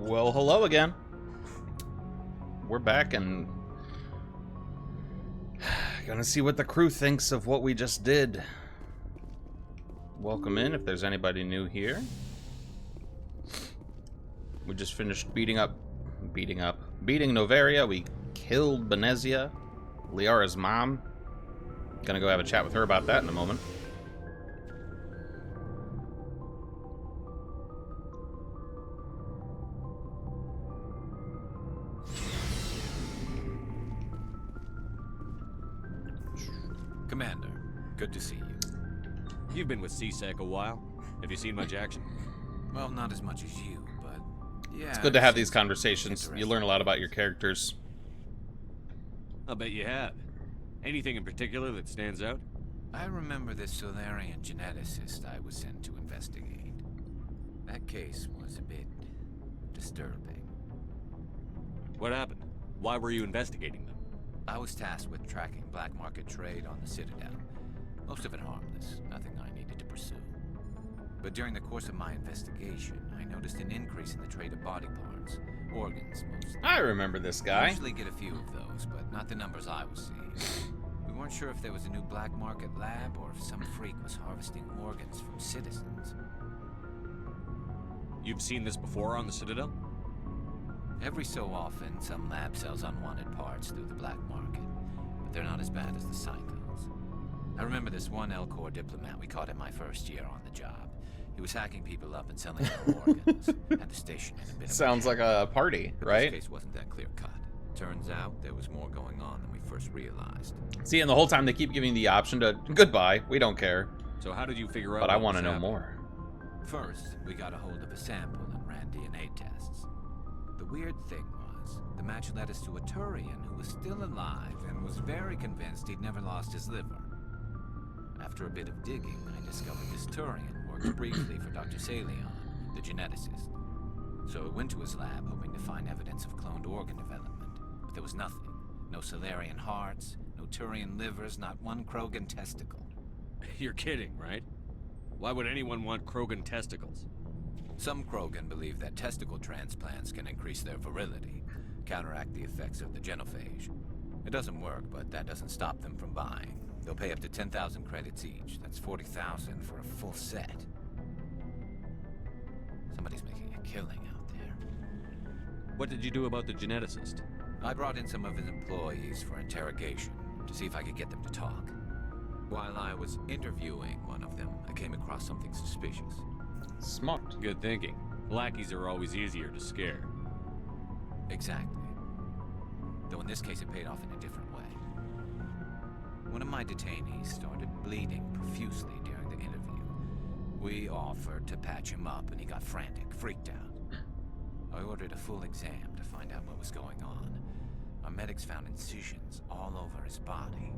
Well, hello again. We're back and gonna see what the crew thinks of what we just did. Welcome in if there's anybody new here. We just finished beating Noveria. We killed Benezia, Liara's mom. Gonna go have a chat with her about that in a moment. Commander, good to see you. You've been with C-Sec a while. Have you seen much action? Well, not as much as you, but yeah. It's good to have these conversations. You learn a lot about your characters. I'll bet you have. Anything in particular that stands out? I remember this Solarian geneticist I was sent to investigate. That case was a bit disturbing. What happened? Why were you investigating them? I was tasked with tracking black market trade on the Citadel. Most of it harmless, nothing I needed to pursue. But during the course of my investigation, I noticed an increase in the trade of body parts, organs mostly. I remember this I guy. usually get a few of those, but not the numbers I was seeing. We weren't sure if there was a new black market lab or if some freak was harvesting organs from citizens. You've seen this before on the Citadel? Every so often, some lab sells unwanted parts through the black market, but they're not as bad as the Psychos. I remember this one Elcor diplomat we caught in my first year on the job. He was hacking people up and selling their organs. Had the station in a bit of Sounds like a party, right? This case wasn't that clear cut. Turns out there was more going on than we first realized. See, and the whole time they keep giving the option to goodbye. We don't care. So how did you figure out? But I want to know more. First, we got a hold of a sample and ran DNA tests. The weird thing was, the match led us to a Turian who was still alive and was very convinced he'd never lost his liver. After a bit of digging, I discovered this Turian worked briefly for Dr. Salion, the geneticist. So I went to his lab hoping to find evidence of cloned organ development, but there was nothing. No Solarian hearts, no Turian livers, not one Krogan testicle. You're kidding, right? Why would anyone want Krogan testicles? Some Krogan believe that testicle transplants can increase their virility, counteract the effects of the genophage. It doesn't work, but that doesn't stop them from buying. They'll pay up to 10,000 credits each. That's 40,000 for a full set. Somebody's making a killing out there. What did you do about the geneticist? I brought in some of his employees for interrogation to see if I could get them to talk. While I was interviewing one of them, I came across something suspicious. Smart. Good thinking. Lackeys are always easier to scare. Exactly. Though in this case it paid off in a different way. One of my detainees started bleeding profusely during the interview. We offered to patch him up and he got frantic, freaked out. I ordered a full exam to find out what was going on. Our medics found incisions all over his body,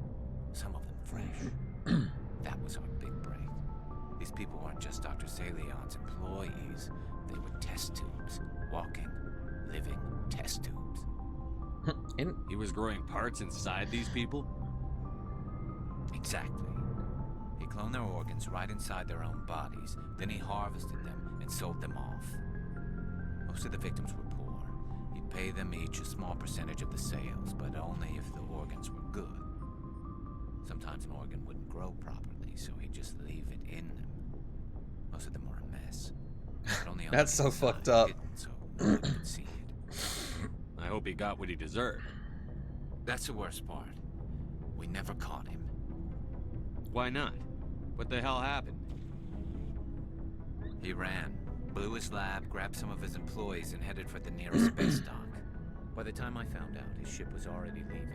some of them fresh. That was our big break. These people weren't just Dr. Salion's employees. They were test tubes. Walking, living test tubes. He was growing parts inside these people? Exactly. He cloned their organs right inside their own bodies. Then he harvested them and sold them off. Most of the victims were poor. He'd pay them each a small percentage of the sales, but only if the organs were good. Sometimes an organ wouldn't grow properly, so he'd just leave it in them. Most of them were a mess. But only on That's the so inside, fucked up. hidden so no one could see it. I hope he got what he deserved. That's the worst part. We never caught him. Why not? What the hell happened? He ran, blew his lab, grabbed some of his employees, and headed for the nearest space dock. By the time I found out, his ship was already leaving.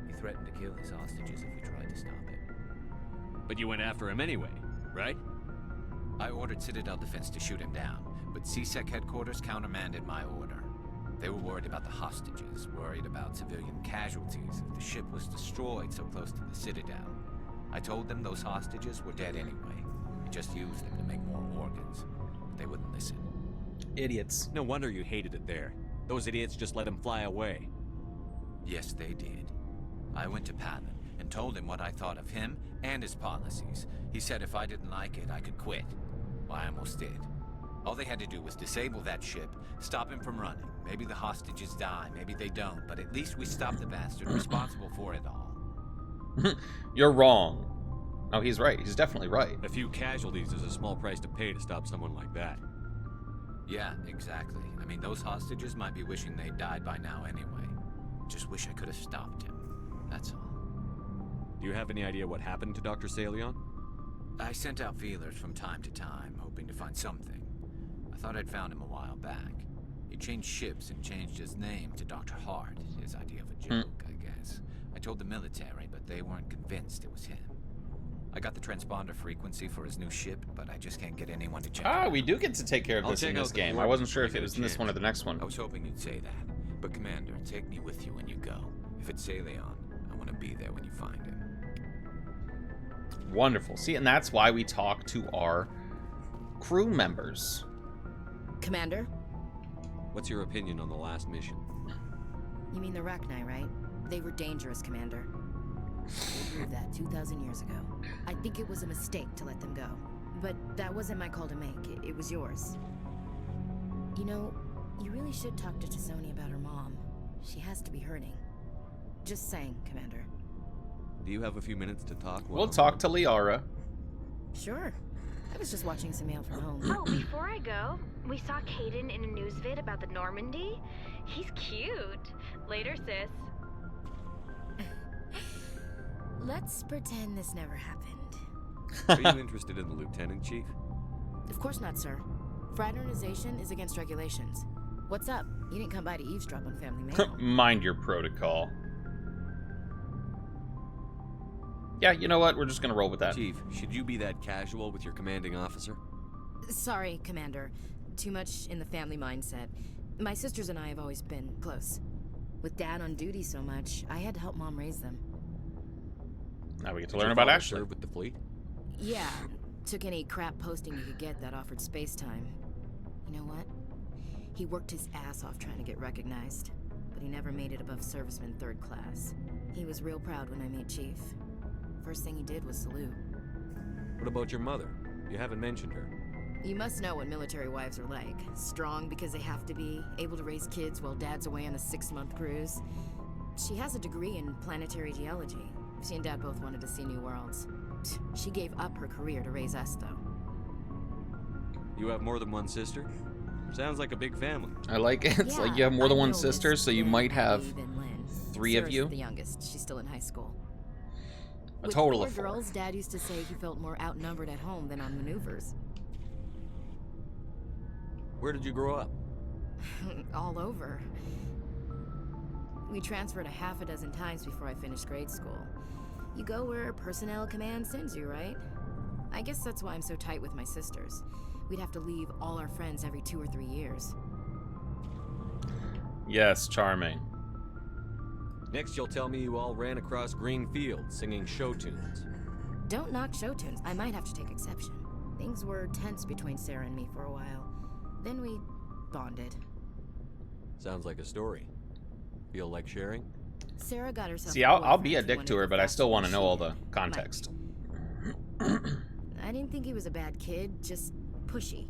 He threatened to kill his hostages if we tried to stop him. But you went after him anyway, right? I ordered Citadel Defense to shoot him down, but C-Sec headquarters countermanded my order. They were worried about the hostages, worried about civilian casualties if the ship was destroyed so close to the Citadel. I told them those hostages were dead anyway. We just used them to make more organs. But they wouldn't listen. Idiots. No wonder you hated it there. Those idiots just let him fly away. Yes, they did. I went to Patton and told him what I thought of him and his policies. He said if I didn't like it, I could quit. Well, I almost did. All they had to do was disable that ship, stop him from running. Maybe the hostages die, maybe they don't, but at least we stopped the bastard responsible for it all. You're wrong. No, he's right. He's definitely right. A few casualties is a small price to pay to stop someone like that. Yeah, exactly. I mean, those hostages might be wishing they'd died by now anyway. Just wish I could have stopped him. That's all. Do you have any idea what happened to Dr. Salion? I sent out feelers from time to time, hoping to find something. I thought I'd found him a while back. He changed ships and changed his name to Dr. Hart, his idea of a joke, I guess. I told the military, but they weren't convinced it was him. I got the transponder frequency for his new ship, but I just can't get anyone to check it Ah, out. we do get to take care of I'll this in check this out the game. I floor wasn't before sure we if it get a was in this one or the next one. I was hoping you'd say that. But Commander, take me with you when you go. If it's Salion, I want to be there when you find him. Wonderful. See, and that's why we talk to our crew members. Commander? What's your opinion on the last mission? You mean the Rachni, right? They were dangerous, Commander. We proved that 2,000 years ago. I think it was a mistake to let them go. But that wasn't my call to make. It was yours. You know, you really should talk to T'Soni about her mom. She has to be hurting. Just saying, Commander. Do you have a few minutes to talk? We'll talk to Liara. Sure. I was just watching some mail from home. Oh, before I go, we saw Caden in a news vid about the Normandy. He's cute. Later, sis. Let's pretend this never happened. Are you interested in the Lieutenant, Chief? Of course not, sir. Fraternization is against regulations. What's up? You didn't come by to eavesdrop on family mail. Mind your protocol. Yeah, you know what? We're just gonna roll with that. Chief, should you be that casual with your commanding officer? Sorry, Commander. Too much in the family mindset. My sisters and I have always been close. With Dad on duty so much, I had to help Mom raise them. Now we get to Did learn your about father Ashley. serve with the fleet? Yeah, took any crap posting you could get that offered space time. You know what? He worked his ass off trying to get recognized, but he never made it above serviceman 3rd class. He was real proud when I met Chief. First thing he did was salute. What about your mother? You haven't mentioned her. You must know what military wives are like. Strong because they have to be, able to raise kids while Dad's away on a 6-month cruise. She has a degree in planetary geology. She and Dad both wanted to see new worlds. She gave up her career to raise us, though. You have more than one sister? Sounds like a big family. I like it. It's Yeah, like you have more than I'm one the sister, oldest, so you then might have Abby, then Lynn. 3 of Sarah's you. the youngest. She's still in high school. A With total 4 of 4. girls, Dad used to say he felt more outnumbered at home than on maneuvers. Where did you grow up? All over. We transferred a half a dozen times before I finished grade school. You go where personnel command sends you, right? I guess that's why I'm so tight with my sisters. We'd have to leave all our friends every 2 or 3 years. Yes, charming. Next, you'll tell me you all ran across green fields singing show tunes. Don't knock show tunes. I might have to take exception. Things were tense between Sarah and me for a while. Then we bonded. Sounds like a story. Feel like sharing? Sarah got herself. See, a I'll be a boyfriend who dick wanted to her, go but I still faster want to than know she all the did. context. I didn't think he was a bad kid, just pushy.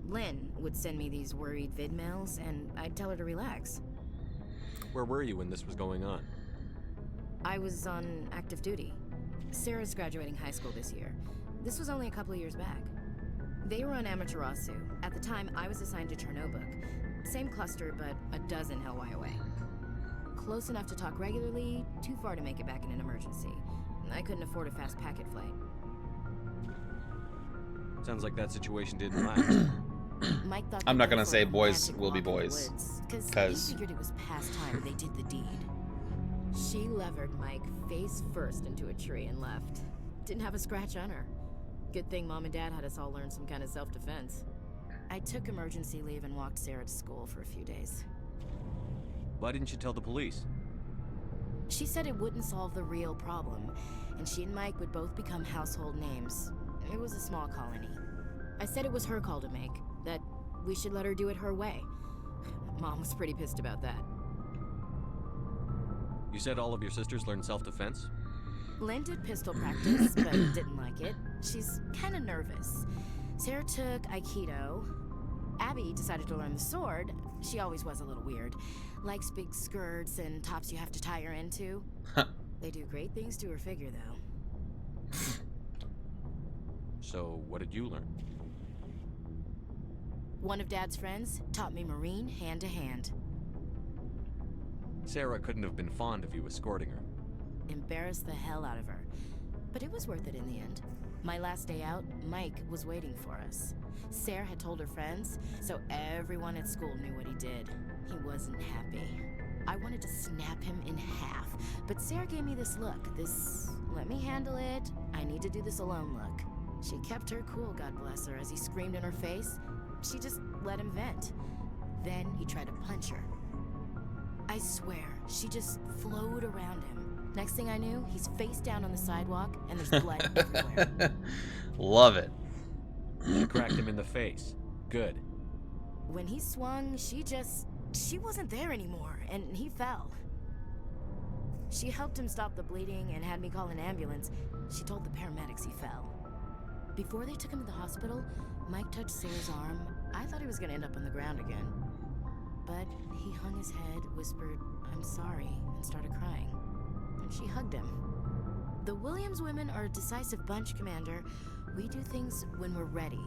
Lynn would send me these worried vid mails, and I'd tell her to relax. Where were you when this was going on? I was on active duty. Sarah's graduating high school this year. This was only a couple of years back. They were on Amaterasu. At the time, I was assigned to Chernobog. Same cluster, but a dozen Hellwire away. Close enough to talk regularly, too far to make it back in an emergency. I couldn't afford a fast packet flight. Sounds like that situation didn't last. Mike thought I'm they'd not go gonna for say a boys romantic will be walk in the boys, woods, 'cause 'cause- he figured it was past time they did the deed. She levered Mike face first into a tree and left. Didn't have a scratch on her. Good thing Mom and Dad had us all learn some kind of self-defense. I took emergency leave and walked Sarah to school for a few days. Why didn't you tell the police? She said it wouldn't solve the real problem, and she and Mike would both become household names. It was a small colony. I said it was her call to make, that we should let her do it her way. Mom was pretty pissed about that. You said all of your sisters learned self-defense? Lynn did pistol practice, but didn't like it. She's kind of nervous. Sarah took Aikido. Abby decided to learn the sword. She always was a little weird. Likes big skirts and tops you have to tie her into. They do great things to her figure, though. So, what did you learn? One of Dad's friends taught me Marine hand to hand. Sarah couldn't have been fond of you escorting her. Embarrassed the hell out of her. But it was worth it in the end. My last day out, Mike was waiting for us. Sarah had told her friends, so everyone at school knew what he did. He wasn't happy. I wanted to snap him in half, but Sarah gave me this look, this let me handle it, I need to do this alone look. She kept her cool, God bless her, as he screamed in her face. She just let him vent. Then he tried to punch her. I swear, she just flowed around him. Next thing I knew, he's face down on the sidewalk, and there's blood everywhere. Love it. You cracked him in the face. Good. When he swung, she wasn't there anymore, and he fell. She helped him stop the bleeding and had me call an ambulance. She told the paramedics he fell. Before they took him to the hospital, Mike touched Sarah's arm. I thought he was gonna end up on the ground again. But he hung his head, whispered, "I'm sorry," and started crying. And she hugged him. The Williams women are a decisive bunch, Commander. We do things when we're ready.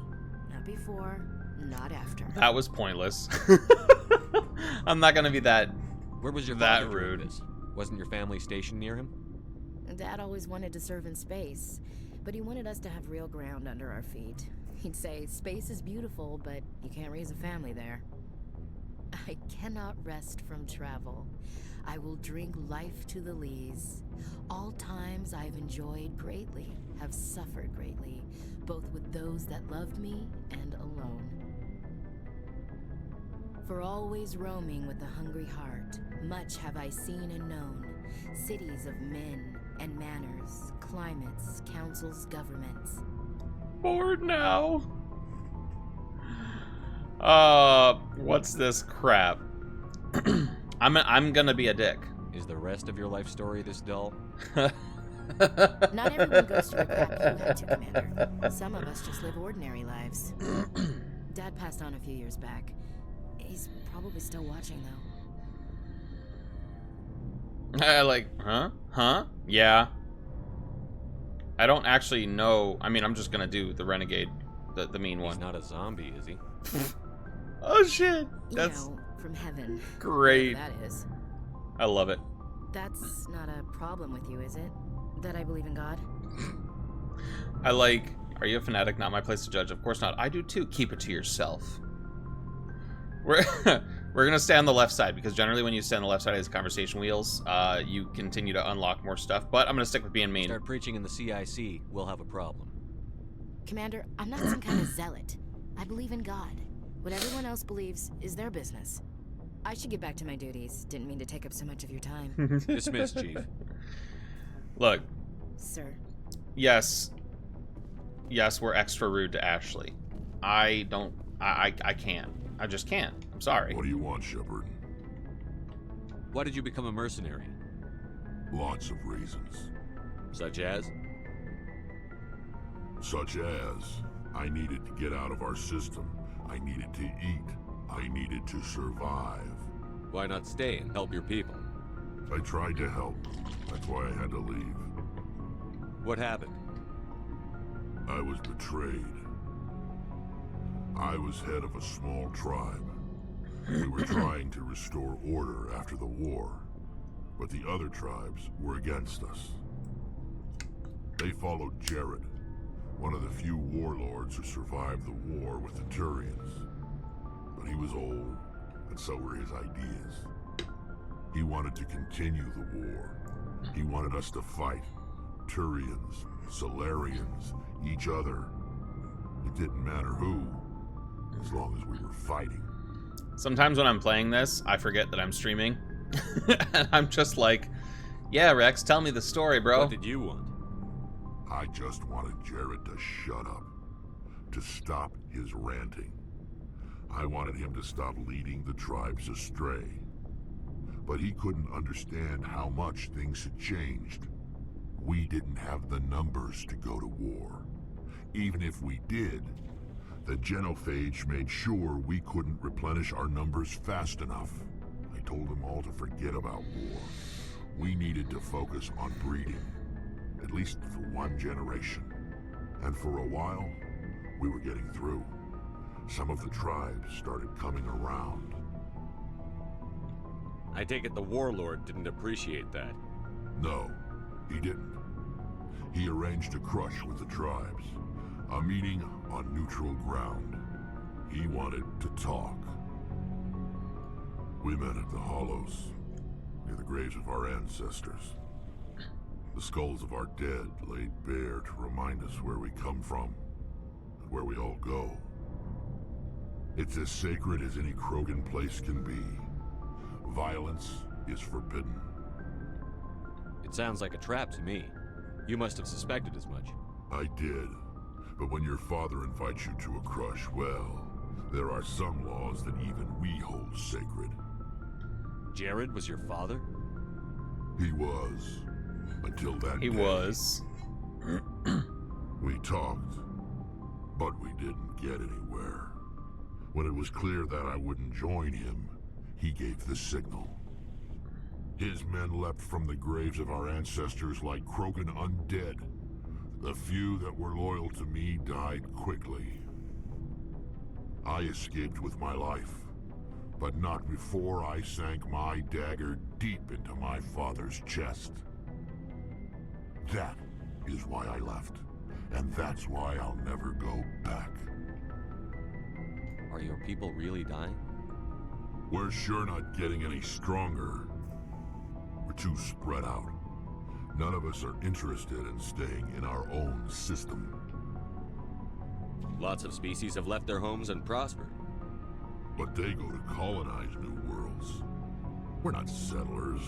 Not before, not after. That was pointless. I'm not gonna be that. Where was your That father during rude. this? Wasn't your family stationed near him? Dad always wanted to serve in space, but he wanted us to have real ground under our feet. He'd say, space is beautiful, but you can't raise a family there. I cannot rest from travel. I will drink life to the lees. All times I've enjoyed greatly, have suffered greatly, both with those that loved me and alone. For always roaming with a hungry heart, much have I seen and known, cities of men and manners, climates, councils, governments. Bored now. What's this crap? I'm gonna be a dick. Is the rest of your life story this dull? Not everyone goes through the crap you had to, Commander. Some of us just live ordinary lives. Dad passed on a few years back. He's probably still watching, though. Like, huh? Yeah. I don't actually know. I mean, I'm just gonna do the renegade, the mean He's one. not a zombie, is he? Oh shit! You That's know, from heaven. great. Whatever that is. I love it. That's not a problem with you, is it? That I believe in God? I like. Are you a fanatic? Not my place to judge. Of course not. I do too. Keep it to yourself. We're we're gonna stay on the left side because generally when you stay on the left side of these conversation wheels, you continue to unlock more stuff. But I'm gonna stick with being mean. Start preaching in the CIC, we'll have a problem. Commander, I'm not some kind of zealot. I believe in God. What everyone else believes is their business. I should get back to my duties. Didn't mean to take up so much of your time. Dismissed, Chief. Look, Sir. yes, we're extra rude to Ashley. I can't. I just can't. I'm sorry. What do you want, Shepard? Why did you become a mercenary? Lots of reasons. Such as? Such as, I needed to get out of our system. I needed to eat. I needed to survive. Why not stay and help your people? I tried to help. That's why I had to leave. What happened? I was betrayed. I was head of a small tribe. We were trying to restore order after the war, but the other tribes were against us. They followed Jared, one of the few warlords who survived the war with the Turians. But he was old, and so were his ideas. He wanted to continue the war. He wanted us to fight. Turians, Solarians, each other. It didn't matter who, as long as we were fighting. Sometimes when I'm playing this, I forget that I'm streaming. And I'm just like, yeah, Rex, tell me the story, bro. What did you want? I just wanted Jared to shut up, to stop his ranting. I wanted him to stop leading the tribes astray. But he couldn't understand how much things had changed. We didn't have the numbers to go to war. Even if we did, The genophage made sure we couldn't replenish our numbers fast enough. I told them all to forget about war. We needed to focus on breeding, at least for one generation. And for a while, we were getting through. Some of the tribes started coming around. I take it the warlord didn't appreciate that. No, he didn't. He arranged a crush with the tribes. A meeting on neutral ground. He wanted to talk. We met at the Hollows, near the graves of our ancestors. The skulls of our dead laid bare to remind us where we come from, and where we all go. It's as sacred as any Krogan place can be. Violence is forbidden. It sounds like a trap to me. You must have suspected as much. I did. But when your father invites you to a crush, well, there are some laws that even we hold sacred. Jared was your father? He was. Until that He day. was. We talked, but we didn't get anywhere. When it was clear that I wouldn't join him, he gave the signal. His men leapt from the graves of our ancestors like Krogan undead. The few that were loyal to me died quickly. I escaped with my life, but not before I sank my dagger deep into my father's chest. That is why I left, and that's why I'll never go back. Are your people really dying? We're sure not getting any stronger. We're too spread out. None of us are interested in staying in our own system. Lots of species have left their homes and prospered. But they go to colonize new worlds. We're not settlers.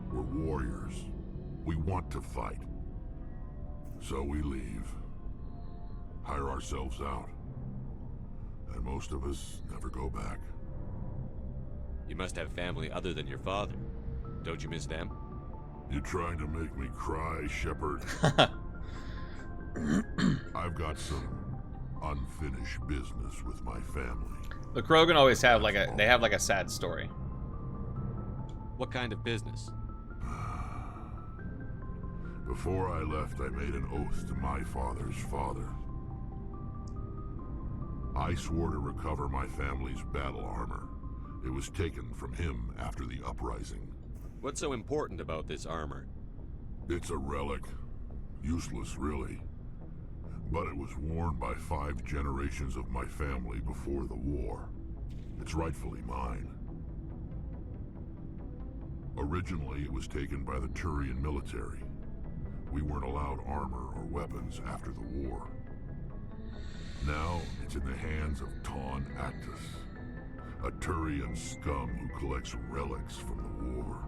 We're warriors. We want to fight. So we leave. Hire ourselves out. And most of us never go back. You must have family other than your father. Don't you miss them? You trying to make me cry, Shepard? I've got some unfinished business with my family. The Krogan always have like a sad story. What kind of business? Before I left, I made an oath to my father's father. I swore to recover my family's battle armor. It was taken from him after the uprising. What's so important about this armor? It's a relic. Useless, really. But it was worn by 5 generations of my family before the war. It's rightfully mine. Originally, it was taken by the Turian military. We weren't allowed armor or weapons after the war. Now, it's in the hands of Taun Actus, a Turian scum who collects relics from the war.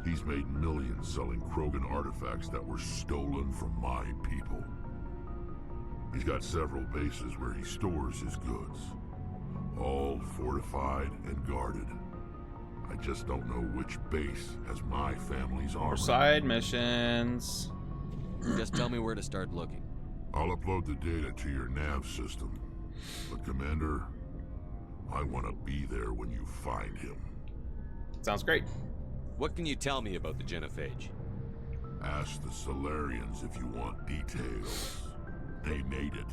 He's made millions selling Krogan artifacts that were stolen from my people. He's got several bases where he stores his goods, all fortified and guarded. I just don't know which base has my family's armor. Or side missions. Just tell me where to start looking. I'll upload the data to your nav system. But Commander, I want to be there when you find him. Sounds great. What can you tell me about the genophage? Ask the Solarians if you want details. They made it.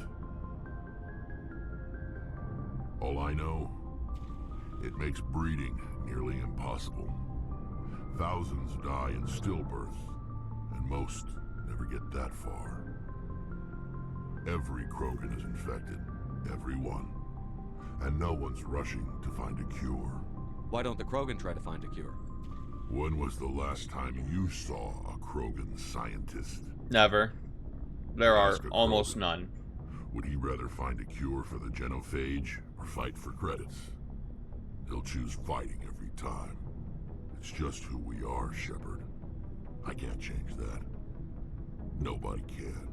All I know, it makes breeding nearly impossible. Thousands die in stillbirth, and most never get that far. Every Krogan is infected, every one. And no one's rushing to find a cure. Why don't the Krogan try to find a cure? When was the last time you saw a Krogan scientist? Never. There are Ask a almost Krogan. none. Would he rather find a cure for the genophage or fight for credits? He'll choose fighting every time. It's just who we are, Shepard. I can't change that. Nobody can.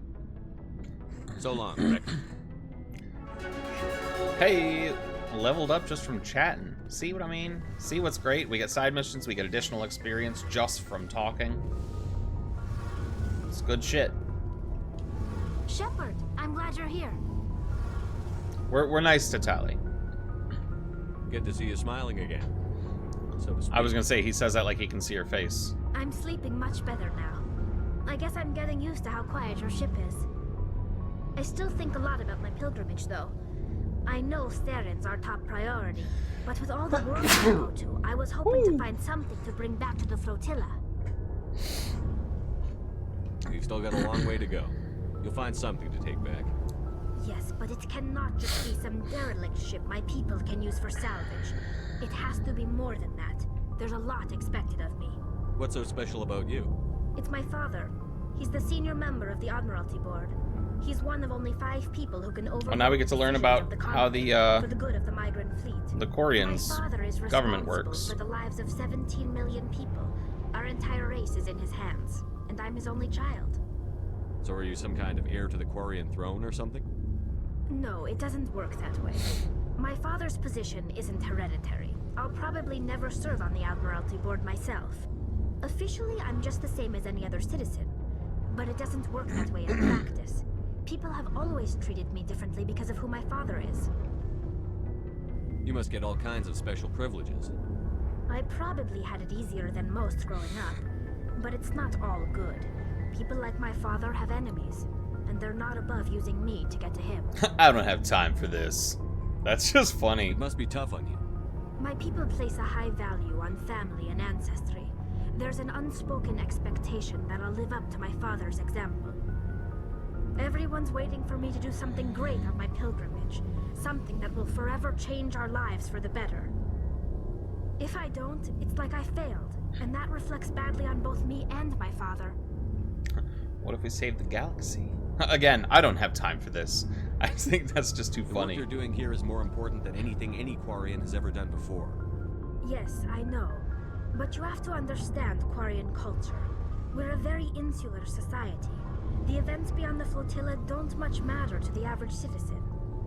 So long, Rex. Hey, leveled up just from chatting. See what I mean? See what's great? We get side missions, we get additional experience just from talking. It's good shit. Shepard, I'm glad you're here. We're nice to Tali. Good to see you smiling again. So to speak. I was gonna say, he says that like he can see her face. I'm sleeping much better now. I guess I'm getting used to how quiet your ship is. I still think a lot about my pilgrimage, though. I know Saren's our top priority, but with all the world to go to, I was hoping to find something to bring back to the flotilla. You've still got a long way to go. You'll find something to take back. Yes, but it cannot just be some derelict ship my people can use for salvage. It has to be more than that. There's a lot expected of me. What's so special about you? It's my father. He's the senior member of the Admiralty Board. He's one of only 5 people who can overrule. Well, now we get to learn about how for the good of the migrant fleet. the Quarians My father is government responsible works. for the lives of 17 million people. Our entire race is in his hands, and I'm his only child. So are you some kind of heir to the Quarian throne or something? No, it doesn't work that way. My father's position isn't hereditary. I'll probably never serve on the Admiralty Board myself. Officially, I'm just the same as any other citizen. But it doesn't work that way in practice. People have always treated me differently because of who my father is. You must get all kinds of special privileges. I probably had it easier than most growing up, but it's not all good. People like my father have enemies, and they're not above using me to get to him. I don't have time for this. That's just funny. It must be tough on you. My people place a high value on family and ancestry. There's an unspoken expectation that I'll live up to my father's example. Everyone's waiting for me to do something great on my pilgrimage, something that will forever change our lives for the better. If I don't, it's like I failed, and that reflects badly on both me and my father. What if we save the galaxy? Again, I don't have time for this. I think that's just too The work funny. you're doing here is more important than anything any Quarian has ever done before. Yes, I know. But you have to understand Quarian culture. We're a very insular society. The events beyond the flotilla don't much matter to the average citizen.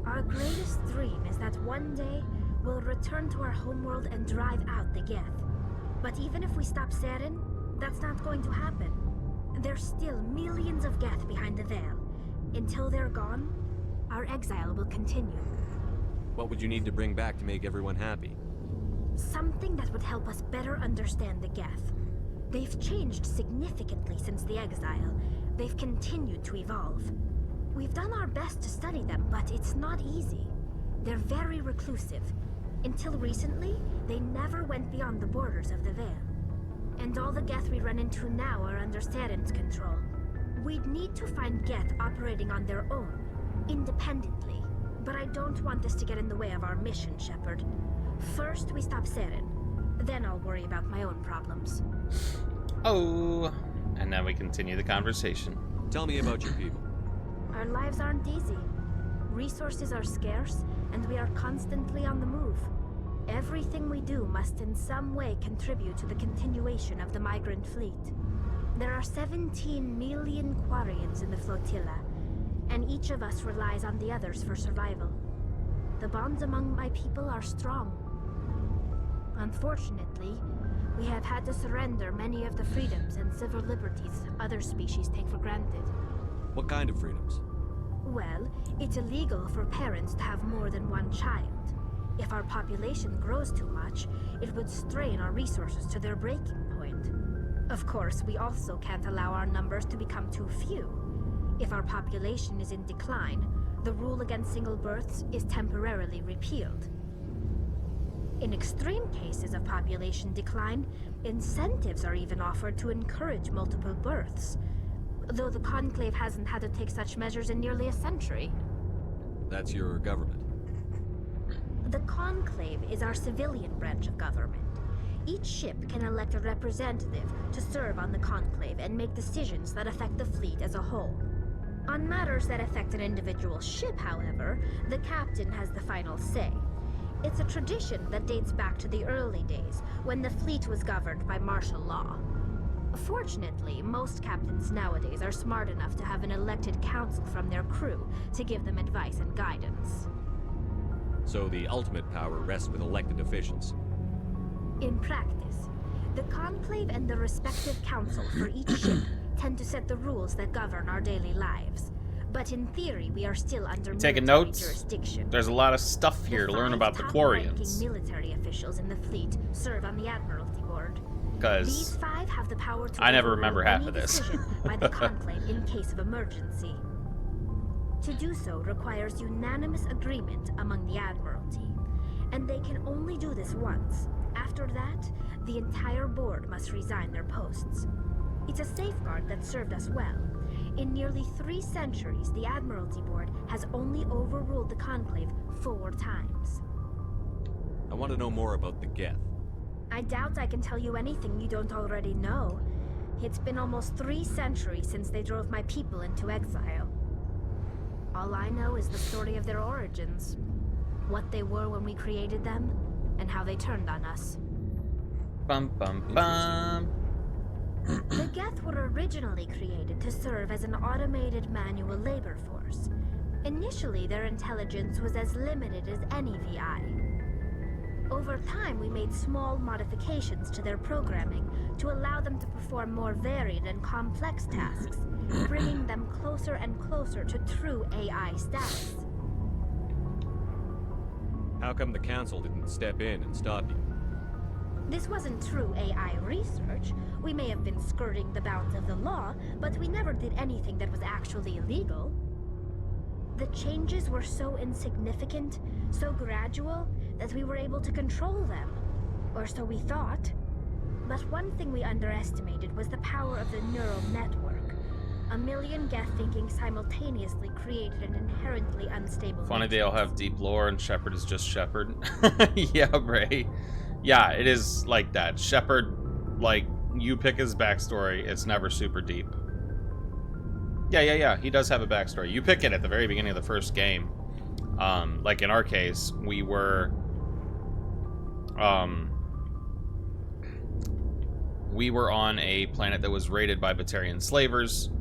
Our greatest dream is that one day we'll return to our homeworld and drive out the Geth. But even if we stop Saren, that's not going to happen. There's still millions of Geth behind the veil. Until they're gone, our exile will continue. What would you need to bring back to make everyone happy? Something that would help us better understand the Geth. They've changed significantly since the exile. They've continued to evolve. We've done our best to study them, but it's not easy. They're very reclusive. Until recently, they never went beyond the borders of the Veil. And all the Geth we run into now are under Saren's control. We'd need to find Geth operating on their own, independently. But I don't want this to get in the way of our mission, Shepard. First, we stop Saren. Then I'll worry about my own problems. Oh, and now we continue the conversation. Tell me about your people. Our lives aren't easy. Resources are scarce, and we are constantly on the move. Everything we do must in some way contribute to the continuation of the migrant fleet. There are 17 million Quarians in the flotilla, and each of us relies on the others for survival. The bonds among my people are strong. Unfortunately, we have had to surrender many of the freedoms and civil liberties other species take for granted. What kind of freedoms? Well, it's illegal for parents to have more than one child. If our population grows too much, it would strain our resources to their breaking point. Of course, we also can't allow our numbers to become too few. If our population is in decline, the rule against single births is temporarily repealed. In extreme cases of population decline, incentives are even offered to encourage multiple births, though the Conclave hasn't had to take such measures in nearly a century. That's your government. The Conclave is our civilian branch of government. Each ship can elect a representative to serve on the Conclave and make decisions that affect the fleet as a whole. On matters that affect an individual ship, however, the captain has the final say. It's a tradition that dates back to the early days, when the fleet was governed by martial law. Fortunately, most captains nowadays are smart enough to have an elected council from their crew to give them advice and guidance. So the ultimate power rests with elected officials. In practice, the Conclave and the respective council for each ship tend to set the rules that govern our daily lives. But in theory, we are still under taking military notes? jurisdiction. There's a lot of stuff here to learn about the top-ranking Quarians. military officials in the fleet serve on the Admiralty Board. These Because 5 have the power to I never overrule remember half any of this. decision by the Conclave in case of emergency. To do so requires unanimous agreement among the Admiralty, and they can only do this once. After that, the entire board must resign their posts. It's a safeguard that served us well. In nearly 3 centuries, the Admiralty Board has only overruled the Conclave 4 times. I want to know more about the Geth. I doubt I can tell you anything you don't already know. It's been almost 3 centuries since they drove my people into exile. All I know is the story of their origins. What they were when we created them, and how they turned on us. bum bum bum. The Geth were originally created to serve as an automated manual labor force. Initially, their intelligence was as limited as any VI. Over time, we made small modifications to their programming to allow them to perform more varied and complex tasks, bringing them closer and closer to true AI status. How come the Council didn't step in and stop you? This wasn't true AI research. We may have been skirting the bounds of the law, but we never did anything that was actually illegal. The changes were so insignificant, so gradual, that we were able to control them. Or so we thought. But one thing we underestimated was the power of the neural network. A million Geth thinking simultaneously created an inherently unstable Funny they all have deep lore and Shepard is just Shepard. Yeah, Ray. Yeah, it is like that. Shepard, like, you pick his backstory, it's never super deep. Yeah, he does have a backstory. You pick it at the very beginning of the first game. Like in our case, we were on a planet that was raided by Batarian slavers.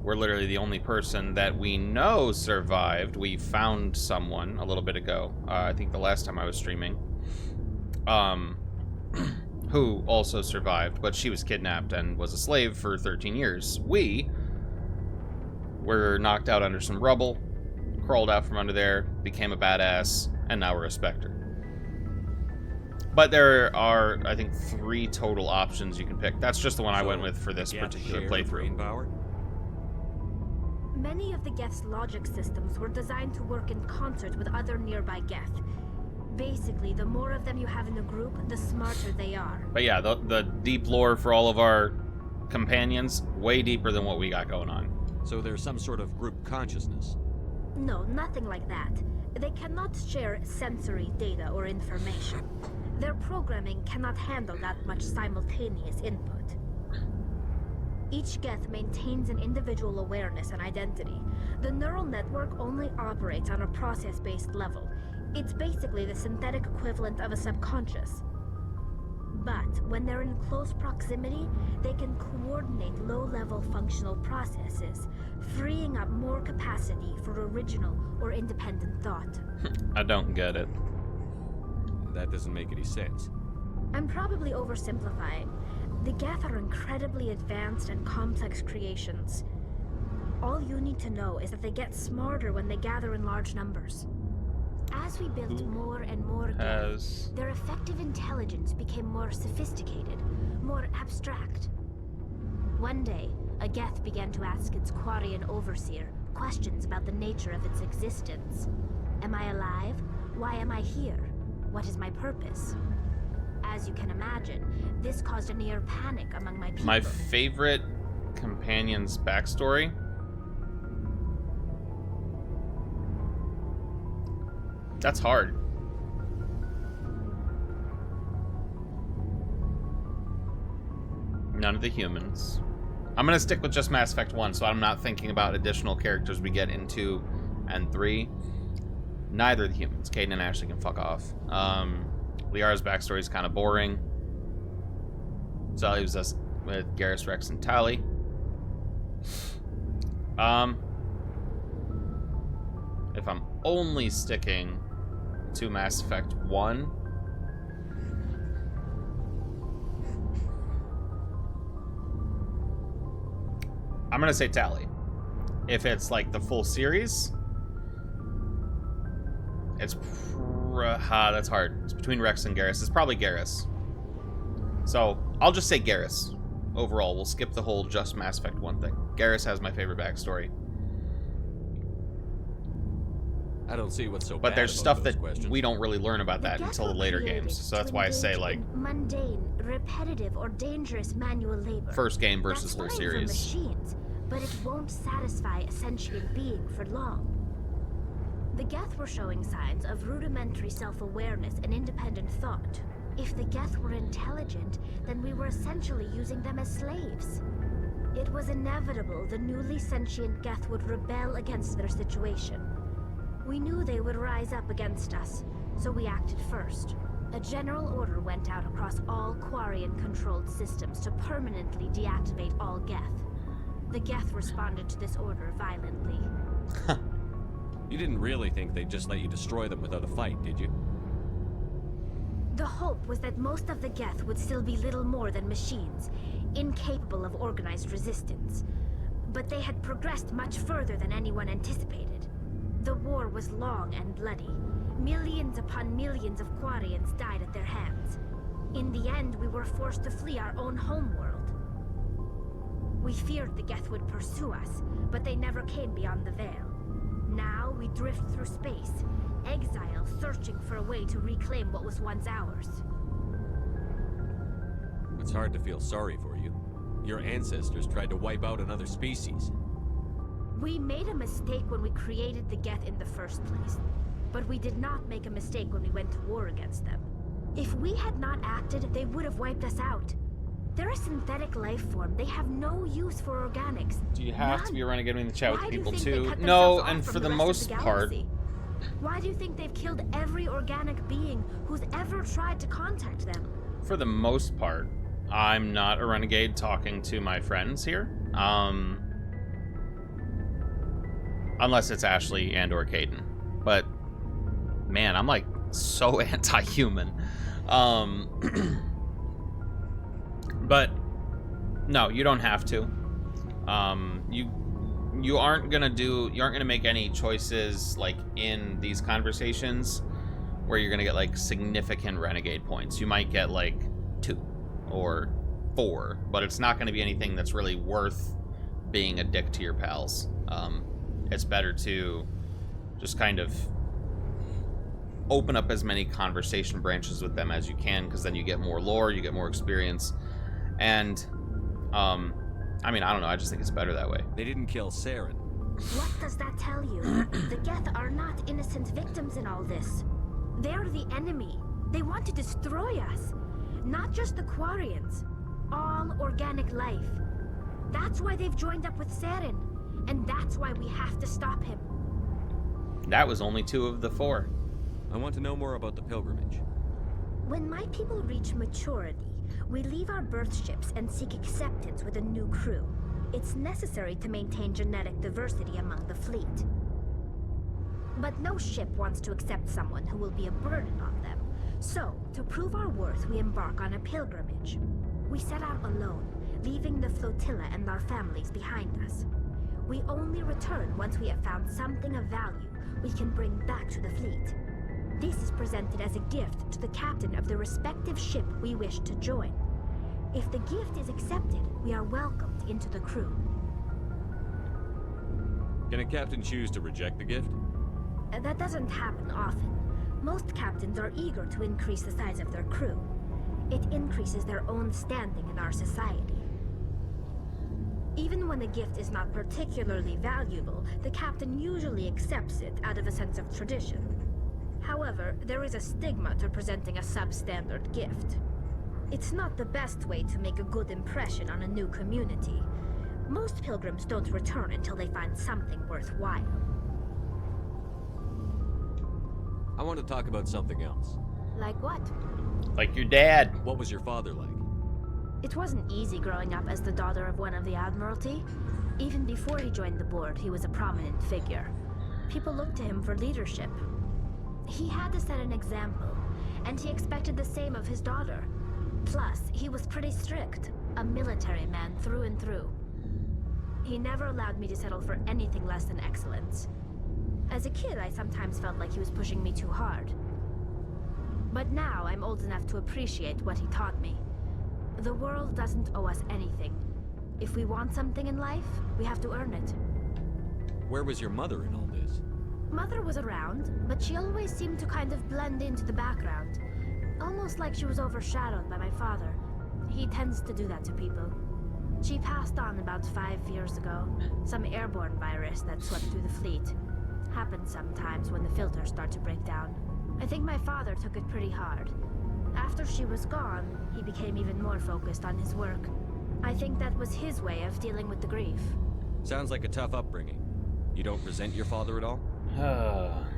We're literally the only person that we know survived. We found someone a little bit ago. I think the last time I was streaming. Who also survived, but she was kidnapped and was a slave for 13 years. We were knocked out under some rubble, crawled out from under there, became a badass, and now we're a Spectre. But there are, I think, 3 total options you can pick. That's just the one I went with for this particular playthrough. Power? Many of the Geth's logic systems were designed to work in concert with other nearby Geth. Basically, the more of them you have in a group, the smarter they are. But yeah, the deep lore for all of our companions, way deeper than what we got going on. So there's some sort of group consciousness. No, nothing like that. They cannot share sensory data or information. Their programming cannot handle that much simultaneous input. Each Geth maintains an individual awareness and identity. The neural network only operates on a process-based level. It's basically the synthetic equivalent of a subconscious. But when they're in close proximity, they can coordinate low-level functional processes, freeing up more capacity for original or independent thought. I don't get it. That doesn't make any sense. I'm probably oversimplifying. The Geth are incredibly advanced and complex creations. All you need to know is that they get smarter when they gather in large numbers. As we built more and more Geth, their effective intelligence became more sophisticated, more abstract. One day, a Geth began to ask its Quarian overseer questions about the nature of its existence. Am I alive? Why am I here? What is my purpose? As you can imagine, this caused a near panic among my people. My favorite companion's backstory. That's hard. None of the humans. I'm gonna stick with just Mass Effect 1, so I'm not thinking about additional characters we get in 2 and 3. Neither of the humans. Caden and Ashley can fuck off. Liara's backstory is kind of boring. So I'll use us with Garrus, Rex, and Tali. If I'm only sticking to Mass Effect 1, I'm gonna say Tali. if it's like the full series, it's that's hard. It's between Rex and Garrus. It's probably Garrus. So I'll just say Garrus. Overall, we'll skip the whole just Mass Effect 1 thing. Garrus has my favorite backstory. I don't see what's so But bad there's about stuff those that questions. we don't really learn about that Geth until the were later created games. So that's to why I say, engage like, in mundane, repetitive, or dangerous manual labor. first game versus That's whole fine for series. machines, but it won't satisfy a sentient being for long. The Geth were showing signs of rudimentary self-awareness and independent thought. If the Geth were intelligent, then we were essentially using them as slaves. It was inevitable the newly sentient Geth would rebel against their situation. We knew they would rise up against us, so we acted first. A general order went out across all Quarian-controlled systems to permanently deactivate all Geth. The Geth responded to this order violently. You didn't really think they'd just let you destroy them without a fight, did you? The hope was that most of the Geth would still be little more than machines, incapable of organized resistance. But they had progressed much further than anyone anticipated. The war was long and bloody. Millions upon millions of Quarians died at their hands. In the end, we were forced to flee our own homeworld. We feared the Geth would pursue us, but they never came beyond the Veil. Now we drift through space, exile, searching for a way to reclaim what was once ours. It's hard to feel sorry for you. Your ancestors tried to wipe out another species. We made a mistake when we created the Geth in the first place. But we did not make a mistake when we went to war against them. If we had not acted, they would have wiped us out. They're a synthetic life form. They have no use for organics. Do you have to be a renegade in the chat with Why do you people think they too? cut No, themselves off and from for the rest of most part, galaxy? Why do you think they've killed every organic being who's ever tried to contact them? for the most part, I'm not a renegade talking to my friends here. Unless it's Ashley and or Caden. But man, I'm like so anti-human. But no, you don't have to. You aren't gonna make any choices like in these conversations where you're gonna get like significant renegade points. You might get like 2 or 4, but it's not gonna be anything that's really worth being a dick to your pals. It's better to just kind of open up as many conversation branches with them as you can, because then you get more lore, you get more experience, and I mean, I don't know, I just think it's better that way. They didn't kill Saren. What does that tell you? The Geth are not innocent victims in all this. They're the enemy. They want to destroy us. Not just the Quarians. All organic life. That's why they've joined up with Saren. And that's why we have to stop him. That was only 2 of the 4. I want to know more about the pilgrimage. When my people reach maturity, we leave our birth ships and seek acceptance with a new crew. It's necessary to maintain genetic diversity among the fleet. But no ship wants to accept someone who will be a burden on them. So, to prove our worth, we embark on a pilgrimage. We set out alone, leaving the flotilla and our families behind us. We only return once we have found something of value we can bring back to the fleet. This is presented as a gift to the captain of the respective ship we wish to join. If the gift is accepted, we are welcomed into the crew. Can a captain choose to reject the gift? That doesn't happen often. Most captains are eager to increase the size of their crew. It increases their own standing in our society. Even when the gift is not particularly valuable, the captain usually accepts it out of a sense of tradition. However, there is a stigma to presenting a substandard gift. It's not the best way to make a good impression on a new community. Most pilgrims don't return until they find something worthwhile. I want to talk about something else. Like what? Like your dad. What was your father like? It wasn't easy growing up as the daughter of one of the Admiralty. Even before he joined the board, he was a prominent figure. People looked to him for leadership. He had to set an example, and he expected the same of his daughter. Plus, he was pretty strict, a military man through and through. He never allowed me to settle for anything less than excellence. As a kid, I sometimes felt like he was pushing me too hard. But now I'm old enough to appreciate what he taught me. The world doesn't owe us anything. If we want something in life, we have to earn it. Where was your mother in all this? Mother was around, but she always seemed to kind of blend into the background. Almost like she was overshadowed by my father. He tends to do that to people. She passed on about 5 years ago. Some airborne virus that swept through the fleet. Happens sometimes when the filters start to break down. I think my father took it pretty hard. After she was gone, he became even more focused on his work. I think that was his way of dealing with the grief. Sounds like a tough upbringing. You don't resent your father at all?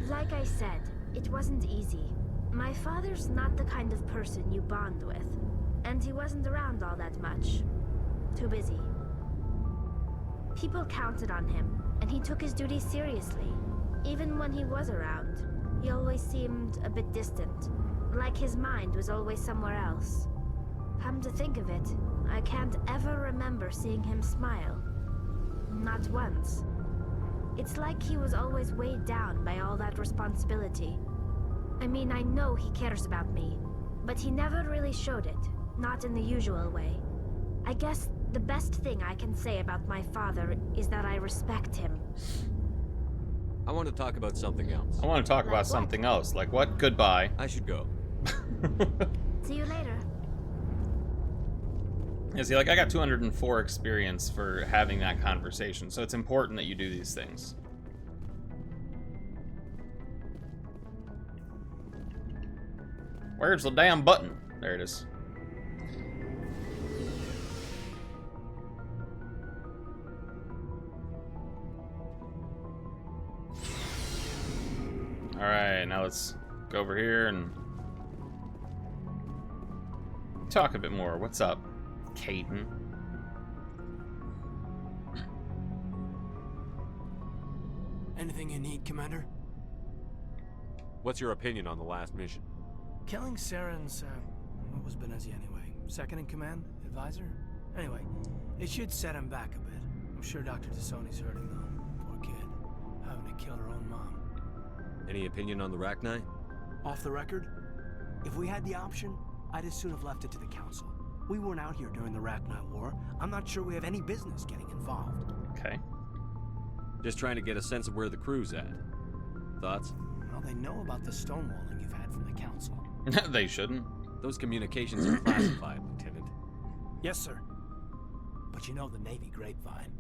Like I said, it wasn't easy. My father's not the kind of person you bond with. And he wasn't around all that much. Too busy. People counted on him, and he took his duties seriously. Even when he was around, he always seemed a bit distant. Like his mind was always somewhere else. Come to think of it, I can't ever remember seeing him smile. Not once. It's like he was always weighed down by all that responsibility. I mean, I know he cares about me, but he never really showed it, not in the usual way. I guess the best thing I can say about my father is that I respect him. I want to talk about something else. I want to talk Like about what? something else. Like what? Goodbye. I should go. See you later. Yeah, see, like, I got 204 experience for having that conversation, so it's important that you do these things. Where's the damn button? There it is. Alright, now let's go over here and talk a bit more. What's up, Caden? Anything you need, Commander? What's your opinion on the last mission? Killing Saren's, what was Benezi anyway? Second in command? Advisor? Anyway, it should set him back a bit. I'm sure Dr. Tassoni's hurting though. Poor kid. Having to kill her own mom. Any opinion on the Rachni? Off the record? If we had the option, I'd as soon have left it to the Council. We weren't out here during the Rachni War. I'm not sure we have any business getting involved. Okay. Just trying to get a sense of where the crew's at. Thoughts? Well, they know about the stonewalling you've had from the Council. They shouldn't. Those communications are classified, Lieutenant. Yes, sir. But you know the Navy grapevine.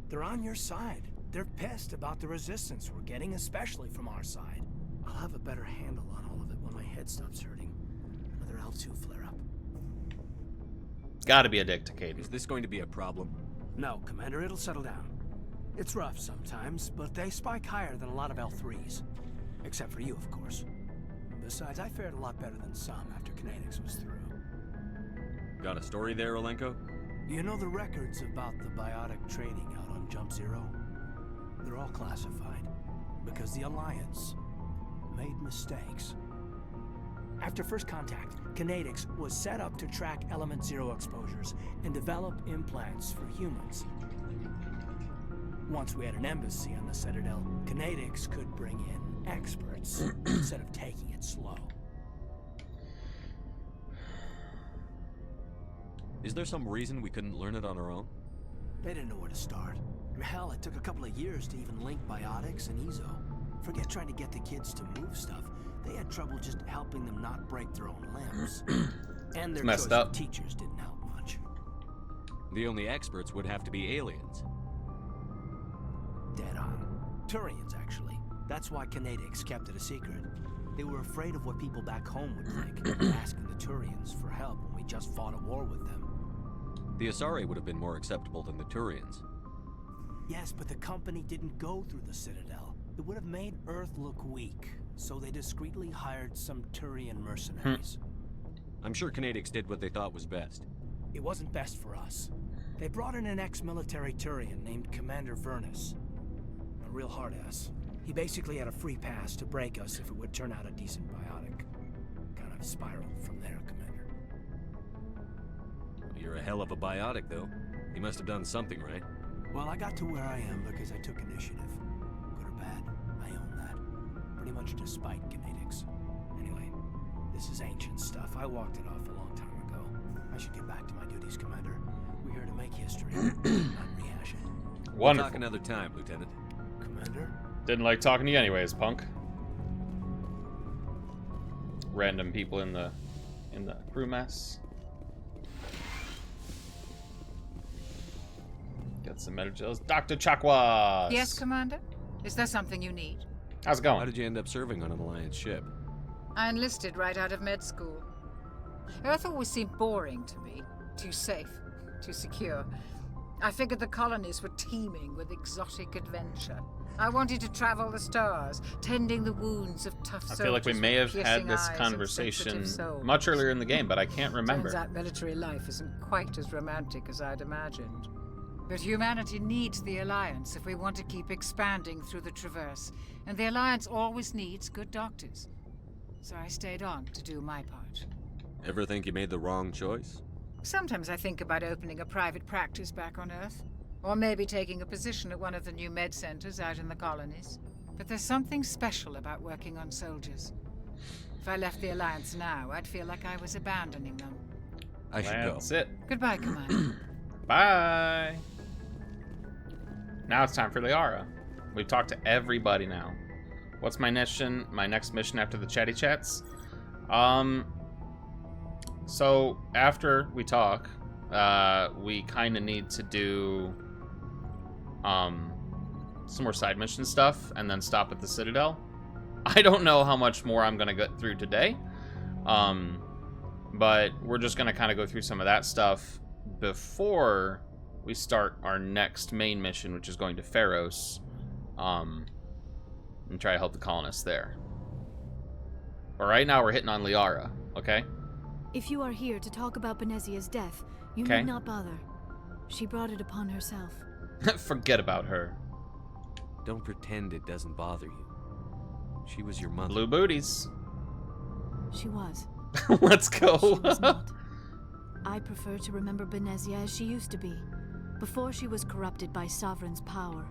They're on your side. They're pissed about the resistance we're getting, especially from our side. I'll have a better handle on all of it when my head stops hurting. Another L2 flare-up. Gotta be a dick to Caden. Is this going to be a problem? No, Commander, it'll settle down. It's rough sometimes, but they spike higher than a lot of L3s. Except for you, of course. Besides, I fared a lot better than some after Kinetics was through. Got a story there, Olenko? You know the records about the biotic trading out on Jump Zero? They're all classified, because the Alliance made mistakes. After first contact, Kinetics was set up to track Element Zero exposures and develop implants for humans. Once we had an embassy on the Citadel, Kinetics could bring in experts instead of taking it slow. Is there some reason we couldn't learn it on our own? They didn't know where to start. Hell, it took a couple of years to even link biotics and Ezo. Forget trying to get the kids to move stuff. They had trouble just helping them not break their own limbs. And their Messed choice up. of teachers didn't help much. The only experts would have to be aliens. Dead on. Turians, actually. That's why Kinetics kept it a secret. They were afraid of what people back home would think, asking the Turians for help when we just fought a war with them. The Asari would have been more acceptable than the Turians. Yes, but the company didn't go through the Citadel. It would have made Earth look weak, so they discreetly hired some Turian mercenaries. I'm sure Kinetics did what they thought was best. It wasn't best for us. They brought in an ex-military Turian named Commander Vernus. A real hard-ass. He basically had a free pass to break us if it would turn out a decent biotic. Kind of spiraled from there, Commander. You're a hell of a biotic, though. He must have done something right. Well, I got to where I am because I took initiative. Good or bad, I own that. Pretty much despite genetics. Anyway, this is ancient stuff. I walked it off a long time ago. I should get back to my duties, Commander. We're here to make history, not rehash it. We'll Wonderful. talk another time, Lieutenant. Commander? Didn't like talking to you anyways, punk. Random people in the crew mess. Got some metagels. Dr. Chakwas! Yes, Commander? Is there something you need? How's it How going? did you end up serving on an Alliance ship? I enlisted right out of med school. Earth always seemed boring to me. Too safe, too secure. I figured the colonies were teeming with exotic adventure. I wanted to travel the stars, tending the wounds of tough soldiers. I feel like we may have with had piercing this eyes and conversation sensitive souls. much earlier in the game, but I can't remember. Turns out military life isn't quite as romantic as I'd imagined. But humanity needs the Alliance if we want to keep expanding through the Traverse, and the Alliance always needs good doctors. So I stayed on to do my part. Ever think you made the wrong choice? Sometimes I think about opening a private practice back on Earth, or maybe taking a position at one of the new med centers out in the colonies. But there's something special about working on soldiers. If I left the Alliance now, I'd feel like I was abandoning them. I should go. That's it. Goodbye, Commander. Bye. Now it's time for Liara. We've talked to everybody now. What's my mission? My next mission after the chatty chats? So after we talk, we kind of need to do some more side mission stuff and then stop at the Citadel. I don't know how much more I'm gonna get through today, but we're just gonna kind of go through some of that stuff before we start our next main mission, which is going to Pharos, and try to help the colonists there. But right now we're hitting on Liara, okay? If you are here to talk about Benezia's death, you Okay. need not bother. She brought it upon herself. Forget about her. Don't pretend it doesn't bother you. She was your mother. Blue booties. She was. Let's go. She was not. I prefer to remember Benezia as she used to be, before she was corrupted by Sovereign's power.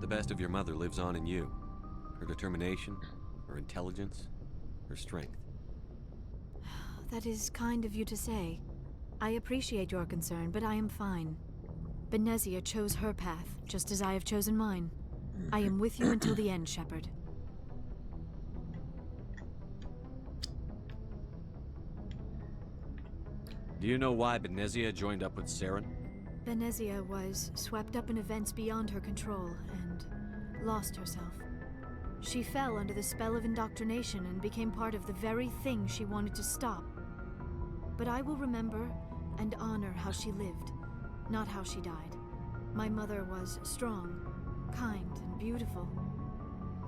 The best of your mother lives on in you. Her determination, her intelligence, her strength. That is kind of you to say. I appreciate your concern, but I am fine. Benezia chose her path, just as I have chosen mine. I am with you until the end, Shepard. Do you know why Benezia joined up with Saren? Benezia was swept up in events beyond her control and lost herself. She fell under the spell of indoctrination and became part of the very thing she wanted to stop. But I will remember and honor how she lived, not how she died. My mother was strong, kind, and beautiful.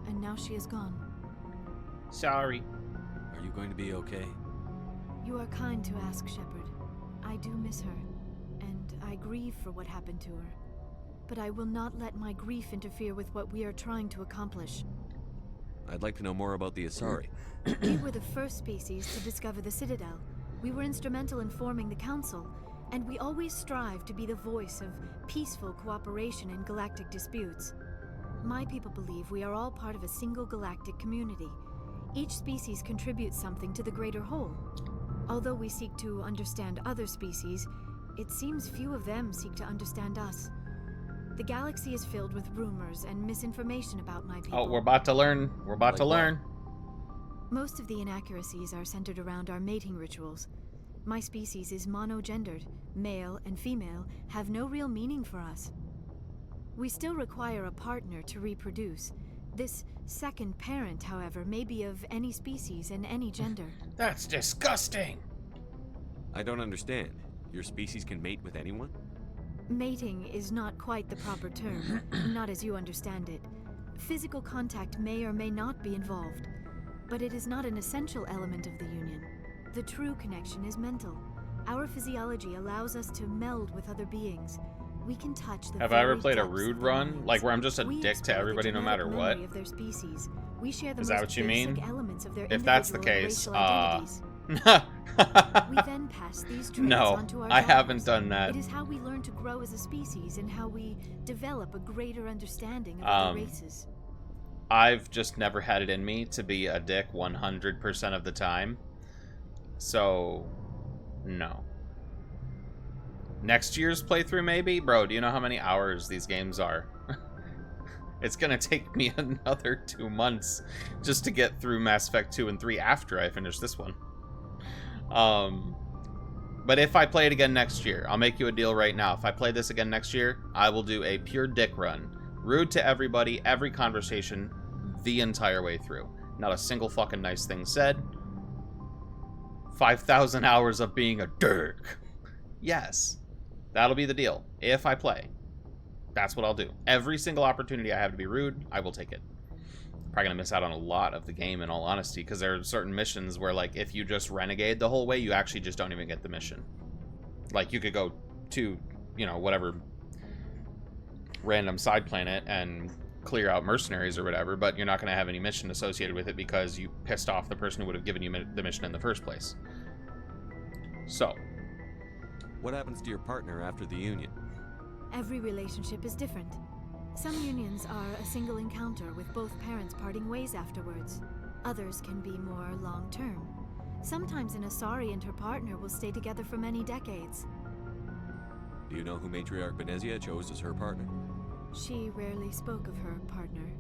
And now she is gone. Sorry. Are you going to be okay? You are kind to ask, Shepard. I do miss her, and I grieve for what happened to her. But I will not let my grief interfere with what we are trying to accomplish. I'd like to know more about the Asari. We were the first species to discover the Citadel. We were instrumental in forming the Council, and we always strive to be the voice of peaceful cooperation in galactic disputes. My people believe we are all part of a single galactic community. Each species contributes something to the greater whole. Although we seek to understand other species, it seems few of them seek to understand us. The galaxy is filled with rumors and misinformation about my people. Oh, we're about to learn. We're about to Like what? learn. Most of the inaccuracies are centered around our mating rituals. My species is monogendered. Male and female have no real meaning for us. We still require a partner to reproduce. This second parent, however, may be of any species and any gender. That's disgusting. I don't understand. Your species can mate with anyone? Mating is not quite the proper term, not as you understand it. Physical contact may or may not be involved, but it is not an essential element of the union. The true connection is mental. Our physiology allows us to meld with other beings. We can touch the Have I ever very played a depths rude of their run? minds. Like where I'm just a We dick to explore the everybody no matter genetic what? memory of their species. We share the Is that most what you basic mean? elements of their If that's the individual and case, racial identities. We then pass these traits No, onto our I haven't daughters. done that. It is how we learn to grow as a species and how we develop a greater understanding of other races. I've just never had it in me to be a dick 100% of the time. So, no. Next year's playthrough, maybe? Bro, do you know how many hours these games are? It's gonna take me another 2 months just to get through Mass Effect 2 and 3 after I finish this one. But if I play it again next year, I'll make you a deal right now. If I play this again next year, I will do a pure dick run. Rude to everybody, every conversation, the entire way through. Not a single fucking nice thing said. 5,000 hours of being a dirk. Yes. That'll be the deal. If I play. That's what I'll do. Every single opportunity I have to be rude, I will take it. Probably gonna miss out on a lot of the game, in all honesty, because there are certain missions where, like, if you just renegade the whole way, you actually just don't even get the mission. Like, you could go to, you know, whatever random side planet and clear out mercenaries or whatever, but you're not going to have any mission associated with it because you pissed off the person who would have given you the mission in the first place. So, What happens to your partner after the union? Every relationship is different. Some unions are a single encounter with both parents parting ways afterwards. Others can be more long-term. Sometimes an Asari and her partner will stay together for many decades. Do you know who Matriarch Benezia chose as her partner? She rarely spoke of her partner,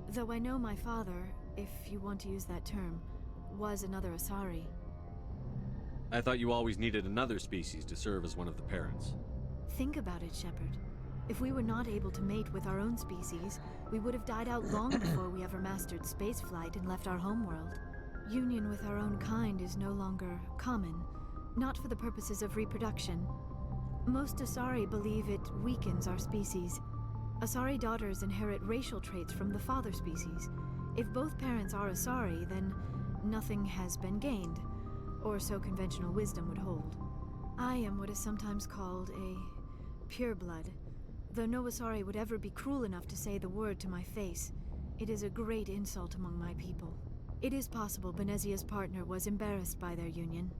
though I know my father, if you want to use that term, was another Asari. I thought you always needed another species to serve as one of the parents. Think about it, Shepard. If we were not able to mate with our own species, we would have died out long before we ever mastered spaceflight and left our homeworld. Union with our own kind is no longer common, not for the purposes of reproduction. Most Asari believe it weakens our species. Asari daughters inherit racial traits from the father species. If both parents are Asari, then nothing has been gained, or so conventional wisdom would hold. I am what is sometimes called a pureblood. Though no Asari would ever be cruel enough to say the word to my face, it is a great insult among my people. It is possible Benezia's partner was embarrassed by their union.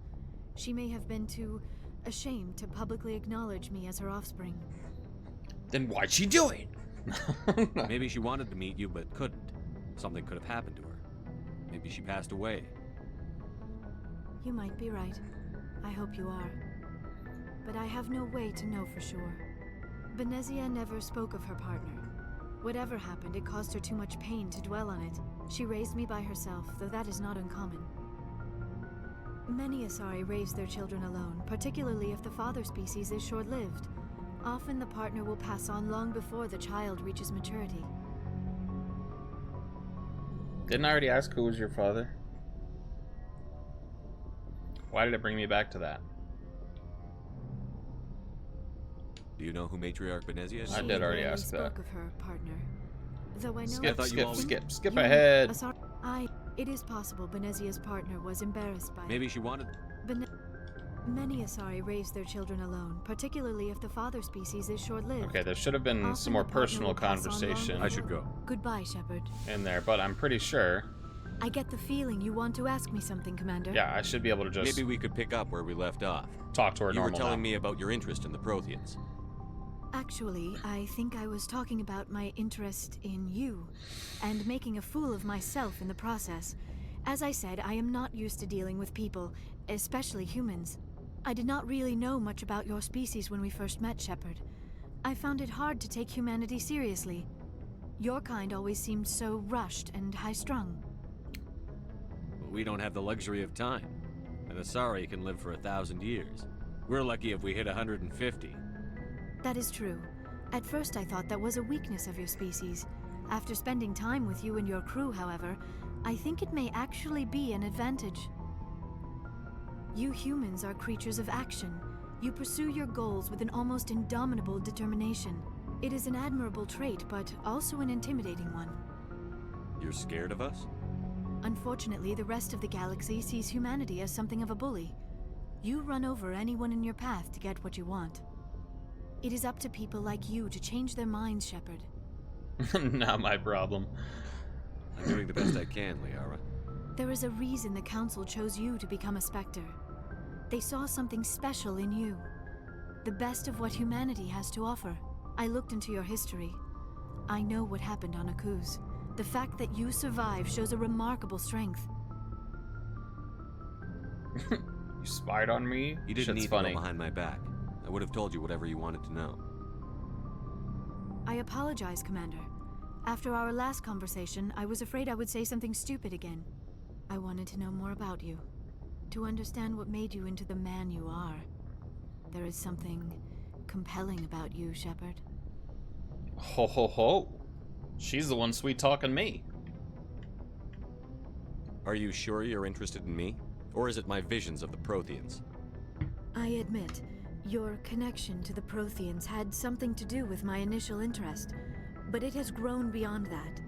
She may have been too ashamed to publicly acknowledge me as her offspring. then why'd she do it? Maybe she wanted to meet you but couldn't. Something could have happened to her. Maybe she passed away. You might be right. I hope you are. But I have no way to know for sure. Benezia never spoke of her partner. Whatever happened, it caused her too much pain to dwell on it. She raised me by herself, though that is not uncommon. Many Asari raise their children alone, particularly if the father species is short-lived. Often the partner will pass on long before the child reaches maturity. Didn't I already ask who was your father? Why did it bring me back to that? Do you know who Matriarch Benezia is? I She did already rarely ask that. spoke of her partner. Though I know Skip, thought you skip, always- skip You, ahead. It is possible Benezia's partner was embarrassed by Maybe she wanted... Many Asari raise their children alone, particularly if the father species is short-lived. Okay, there should have been Often some more the partner personal will pass on long conversation I should go. Goodbye, Shepard. in there, but I'm pretty sure. I get the feeling you want to ask me something, Commander. Yeah, I should be able to just Maybe we could pick up where we left off. talk to her You were normal telling now. me about your interest in the Protheans. Actually, I think I was talking about my interest in you, and making a fool of myself in the process. As I said, I am not used to dealing with people, especially humans. I did not really know much about your species when we first met, Shepard. I found it hard to take humanity seriously. Your kind always seemed so rushed and high-strung. But we don't have the luxury of time. An Asari can live for 1,000 years. We're lucky if we hit 150. That is true. At first I thought that was a weakness of your species. After spending time with you and your crew, however, I think it may actually be an advantage. You humans are creatures of action. You pursue your goals with an almost indomitable determination. It is an admirable trait, but also an intimidating one. You're scared of us? Unfortunately, the rest of the galaxy sees humanity as something of a bully. You run over anyone in your path to get what you want. It is up to people like you to change their minds, Shepard. Not my problem. I'm doing the best I can, Liara. There is a reason the Council chose you to become a Spectre. They saw something special in you. The best of what humanity has to offer. I looked into your history. I know what happened on Akuz. The fact that you survived shows a remarkable strength. You spied on me? You didn't Shit's need funny. to go behind my back. I would have told you whatever you wanted to know. I apologize, Commander. After our last conversation, I was afraid I would say something stupid again. I wanted to know more about you. To understand what made you into the man you are. There is something compelling about you, Shepard. Ho ho ho. She's the one sweet-talking me. Are you sure you're interested in me? Or is it my visions of the Protheans? I admit, your connection to the Protheans had something to do with my initial interest, but it has grown beyond that.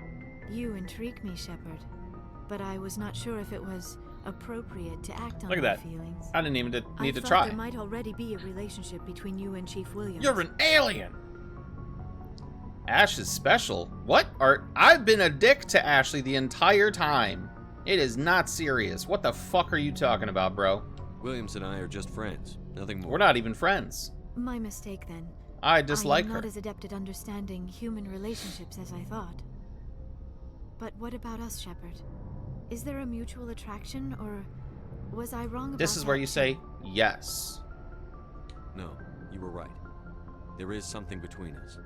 You intrigue me, Shepard, but I was not sure if it was appropriate to act on Look at my that. feelings. I didn't even need to I thought try. there might already be a relationship between you and Chief Williams. You're an alien! Ash is special. What? I've been a dick to Ashley the entire time. It is not serious. What the fuck are you talking about, bro? Williams and I are just friends. Nothing more. We're not even friends. My mistake, then. I dislike I am her. not as adept at understanding human relationships as I thought. But what about us, Shepard? Is there a mutual attraction, or was I wrong about This is where that you too? say yes. No, you were right. There is something between us.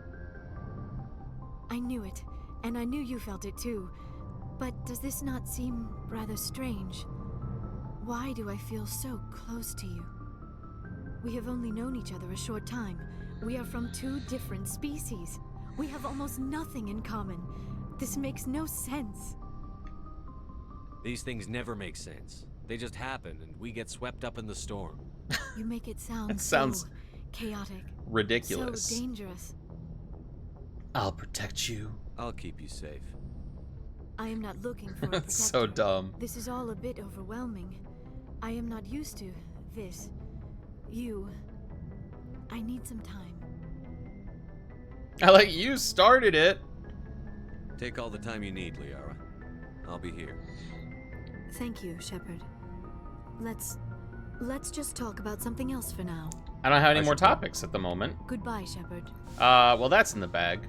I knew it, and I knew you felt it too. But does this not seem rather strange? Why do I feel so close to you? We have only known each other a short time. We are from two different species. We have almost nothing in common. This makes no sense. These things never make sense. They just happen, and we get swept up in the storm. You make it sound It sounds so chaotic, ridiculous. so dangerous. I'll protect you. I'll keep you safe. I am not looking for a protector. That's so dumb. This is all a bit overwhelming. I am not used to this. You. I need some time. I like you started it. Take all the time you need, Liara. I'll be here. Thank you, Shepard. Let's just talk about something else for now. I don't have any I more should go. topics at the moment. Goodbye, Shepard. Well, that's in the bag.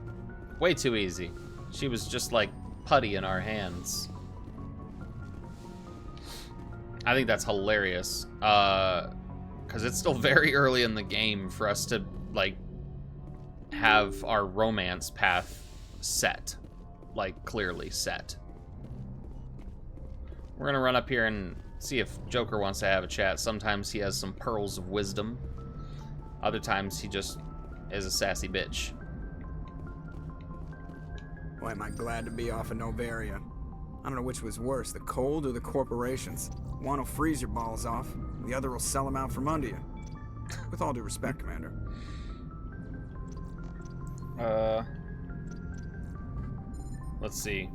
Way too easy. She was just like putty in our hands. I think that's hilarious. Because it's still very early in the game for us to, like, have our romance path set. Like, clearly set. We're gonna run up here and see if Joker wants to have a chat. Sometimes he has some pearls of wisdom. Other times he just is a sassy bitch. Boy, am I glad to be off of Novaria. I don't know which was worse, the cold or the corporations. One will freeze your balls off, the other will sell them out from under you. With all due respect, Commander. Let's see.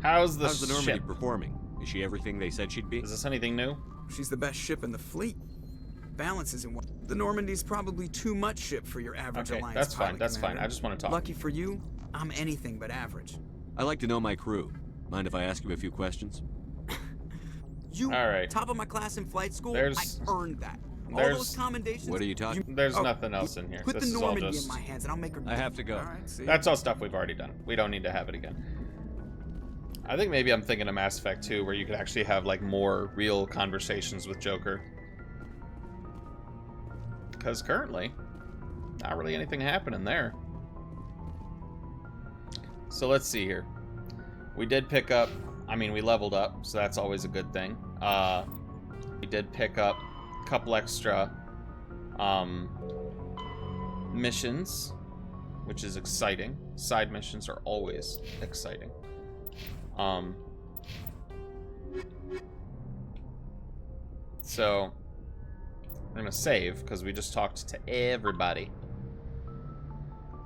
How's the Normandy ship? performing? Is she everything they said she'd be? Is this anything new? She's the best ship in the fleet. Balance isn't one. The Normandy's probably too much ship for your average Okay, Alliance that's fine. pilot, That's fine. Commander. I just want to talk. Lucky for you, I'm anything but average. I like to know my crew. Mind if I ask you a few questions? You, All right. top of my class in flight school, There's- I earned that. All there's- those commendations. What are you talking? There's nothing else in here. Put This the is all Normandy just. in my hands and I'll make her. I have to go. All right, see. That's all stuff we've already done. We don't need to have it again. I think maybe I'm thinking of Mass Effect 2, where you could actually have like more real conversations with Joker. Because currently, not really anything happening there. So let's see here. We did pick up, I mean, we leveled up, so that's always a good thing. We did pick up a couple extra missions, which is exciting. Side missions are always exciting. So we're gonna save because we just talked to everybody.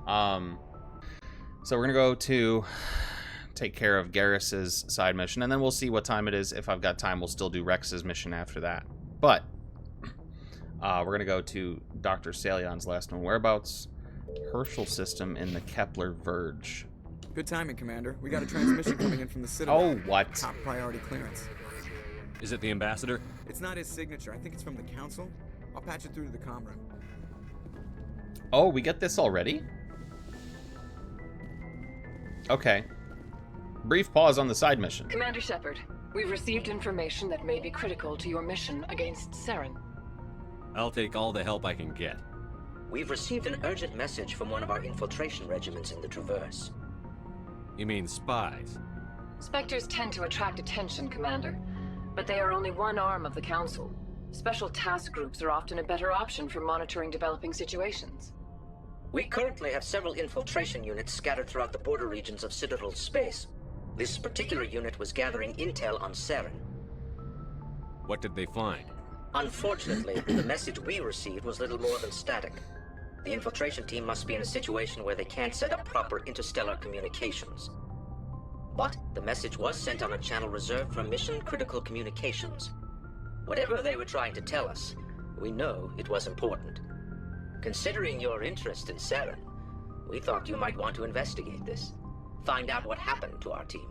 So we're gonna go to take care of Garrus's side mission, and then we'll see what time it is. If I've got time, we'll still do Rex's mission after that. But we're gonna go to Dr. Salion's last known whereabouts, Herschel system in the Kepler Verge. Good timing, Commander. We got a transmission coming in from the Citadel. Oh, what? Top priority clearance. Is it the ambassador? It's not his signature. I think it's from the Council. I'll patch it through to the comm room. Oh, we get this already? Okay. Brief pause on the side mission. Commander Shepard, we've received information that may be critical to your mission against Saren. I'll take all the help I can get. We've received an urgent message from one of our infiltration regiments in the Traverse. You mean spies? Spectres tend to attract attention, Commander, but they are only one arm of the Council. Special task groups are often a better option for monitoring developing situations. We currently have several infiltration units scattered throughout the border regions of Citadel space. This particular unit was gathering intel on Saren. What did they find? Unfortunately, the message we received was little more than static. The infiltration team must be in a situation where they can't set up proper interstellar communications. But the message was sent on a channel reserved for mission-critical communications. Whatever they were trying to tell us, we know it was important. Considering your interest in Saren, we thought you might want to investigate this. Find out what happened to our team.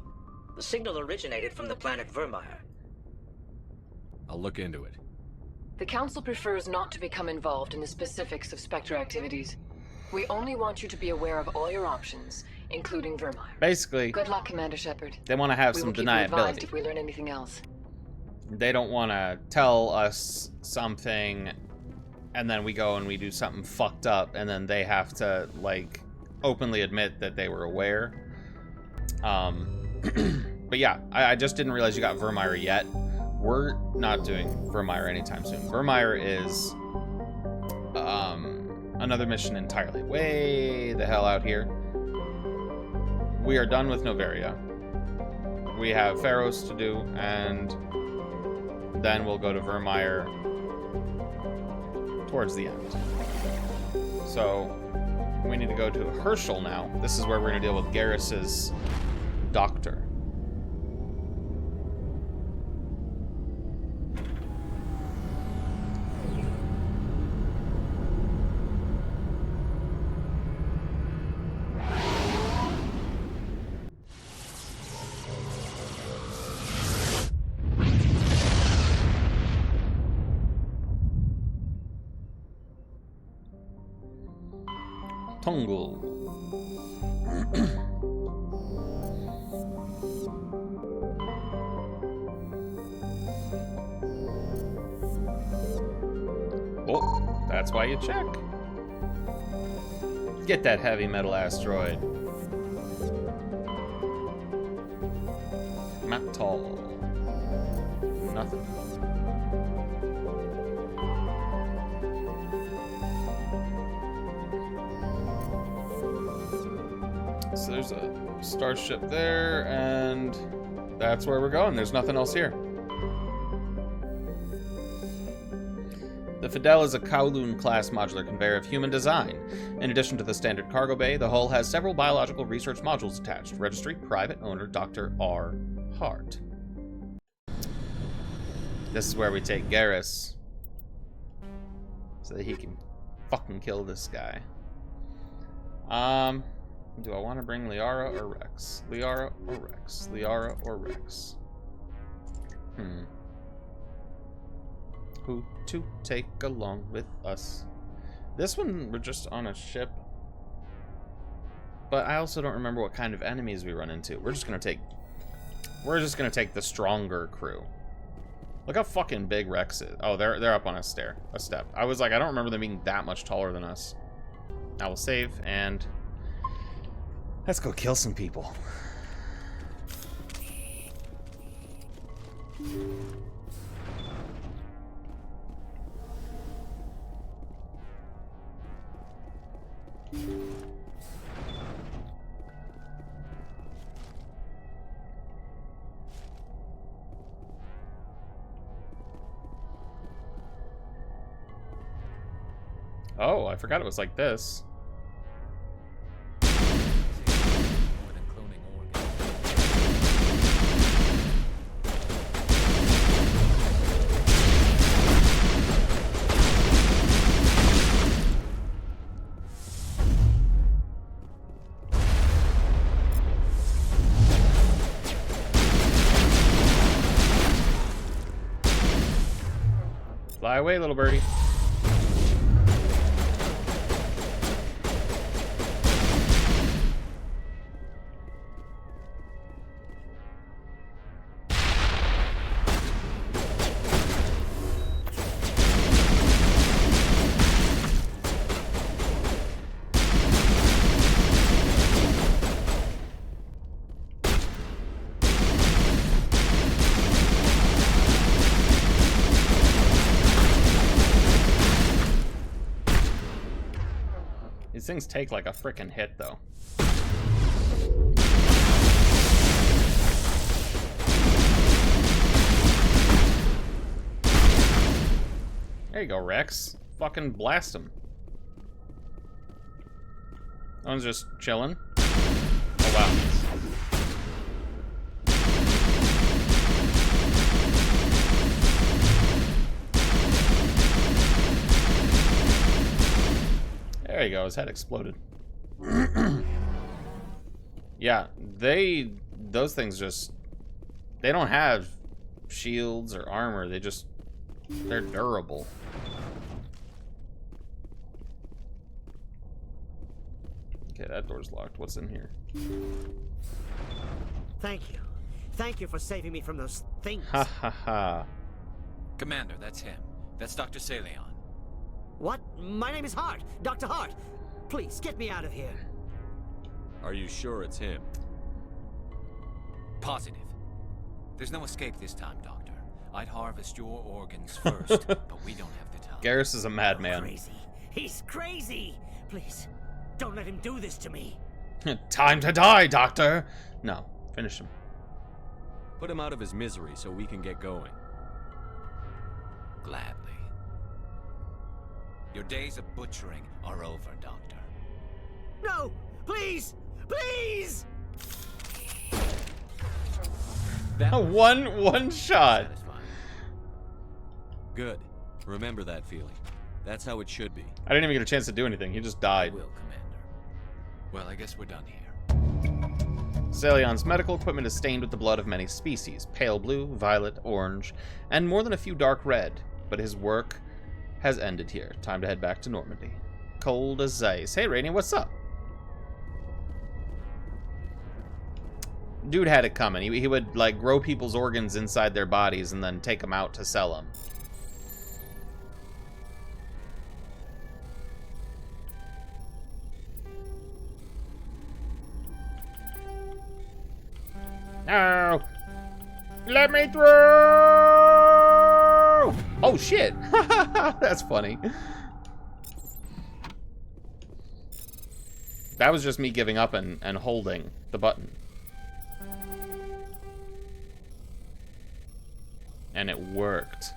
The signal originated from the planet Vermeer. I'll look into it. The Council prefers not to become involved in the specifics of Spectre activities. We only want you to be aware of all your options, including Vermeer. Basically, Good luck, Commander Shepard. they want to have some We will keep you advised deniability. if we learn anything else. They don't want to tell us something and then we go and we do something fucked up and then they have to, like, openly admit that they were aware. But yeah, I just didn't realize you got Vermeer yet. We're not doing Vermeer anytime soon. Vermeer is another mission entirely. Way the hell out here. We are done with Noveria. We have Pharos to do, and then we'll go to Vermeer towards the end. So we need to go to Herschel now. This is where we're going to deal with Garrus's doctor. Tungle. Oh, that's why you check. Get that heavy metal asteroid. Metal. Nothing. So there's a starship there, and that's where we're going. There's nothing else here. The Fidel is a Kowloon-class modular conveyor of human design. In addition to the standard cargo bay, the hull has several biological research modules attached. Registry, private owner, Dr. R. Hart. This is where we take Garrus, so that he can fucking kill this guy. Do I want to bring Liara or Rex? Liara or Rex? Liara or Rex? Who to take along with us? This one, we're just on a ship. But I also don't remember what kind of enemies we run into. We're just gonna take the stronger crew. Look how fucking big Rex is. Oh, they're up on a step. I was like, I don't remember them being that much taller than us. I will save and let's go kill some people. Oh, I forgot it was like this. Fly away, little birdie. These things take like a frickin' hit, though. There you go, Rex. Fucking blast him. That one's just chilling. Oh, wow. There you go, his head exploded. Yeah, those things just, they don't have shields or armor, they're durable. Okay, that door's locked. What's in here? Thank you. Thank you for saving me from those things. Ha ha ha. Commander, that's him. That's Dr. Saleon. What? My name is Hart. Dr. Hart. Please, get me out of here. Are you sure it's him? Positive. There's no escape this time, Doctor. I'd harvest your organs first, but we don't have the time. Garrus is a madman. Crazy. He's crazy. Please, don't let him do this to me. Time to die, Doctor! No, finish him. Put him out of his misery so we can get going. Gladly. Your days of butchering are over, Doctor. No! Please! Please! A one shot. Satisfying. Good. Remember that feeling. That's how it should be. I didn't even get a chance to do anything. He just died. I will, Commander. Well, I guess we're done here. Saleon's medical equipment is stained with the blood of many species. Pale blue, violet, orange, and more than a few dark red. But his work has ended here. Time to head back to Normandy. Cold as ice. Hey, Rainier, what's up? Dude had it coming. He would, like, grow people's organs inside their bodies and then take them out to sell them. No! Let me through! Oh, shit! That's funny. That was just me giving up and holding the button. And it worked.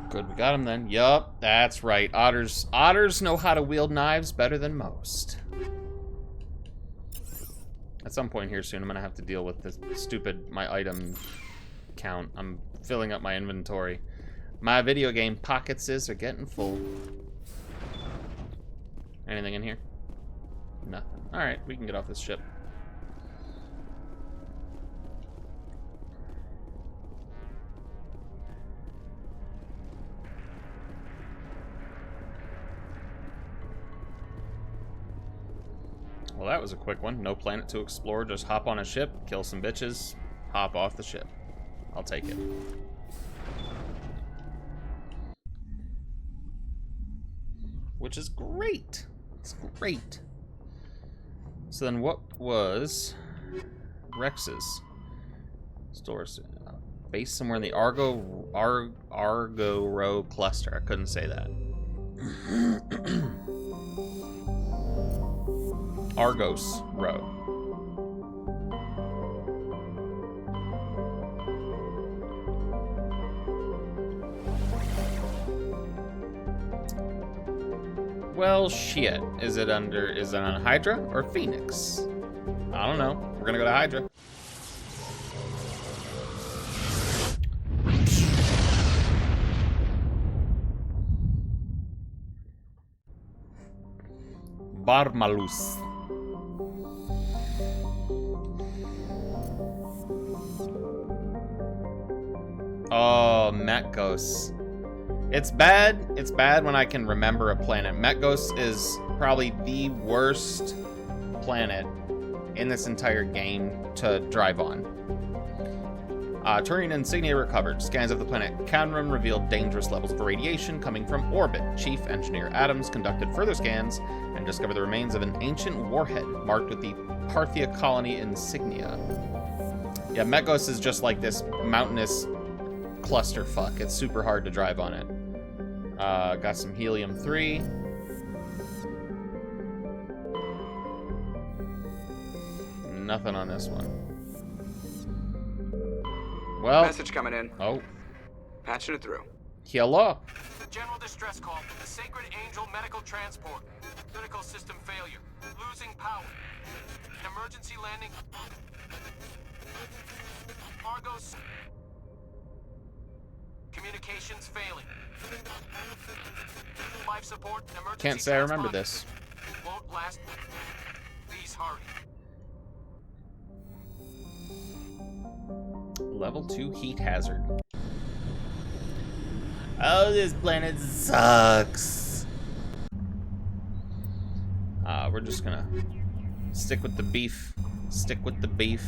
Good, we got him then. Yup, that's right. Otters know how to wield knives better than most. At some point here soon, I'm gonna have to deal with this stupid, my item count. I'm filling up my inventory. My video game pockets are getting full. Anything in here? Nothing. Alright, we can get off this ship. Well, that was a quick one. No planet to explore. Just hop on a ship, kill some bitches, hop off the ship. I'll take it. Which is great. It's great. So then what was Rex's stores? Base somewhere in the Argo Row cluster. I couldn't say that. Argos Row. Well, shit. Is it on Hydra or Phoenix? I don't know. We're gonna go to Hydra. Barmalus. Oh, Metgos. It's bad. It's bad when I can remember a planet. Metgos is probably the worst planet in this entire game to drive on. Turian insignia recovered. Scans of the planet Canrum revealed dangerous levels of radiation coming from orbit. Chief Engineer Adams conducted further scans and discovered the remains of an ancient warhead marked with the Parthia colony insignia. Yeah, Metgos is just like this mountainous clusterfuck. It's super hard to drive on it. Got some helium-3. Nothing on this one. Well, message coming in. Oh. Patching it through. Hello. General distress call from the Sacred Angel Medical Transport. Critical system failure. Losing power. An emergency landing. Argos. Communications failing. Life support. Emergency. Can't say I remember this. Won't last. Please hurry. Level 2 heat hazard. Oh, this planet sucks. We're just gonna stick with the beef. Stick with the beef.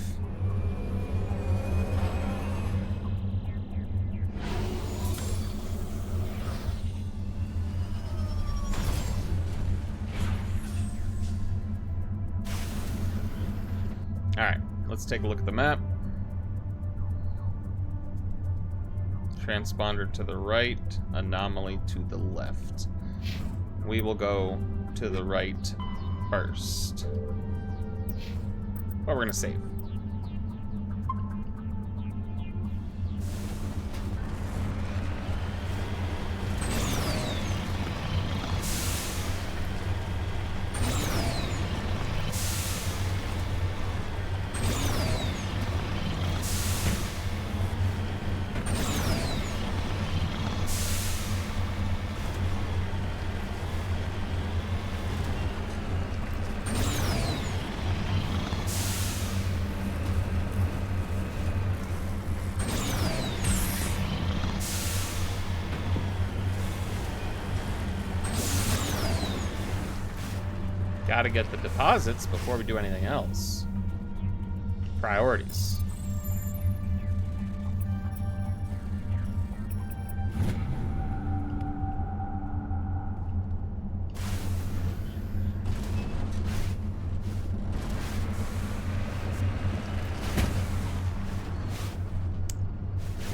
Alright, let's take a look at the map. Transponder to the right, anomaly to the left. We will go to the right first. But we're gonna save. Gotta get the deposits before we do anything else. Priorities.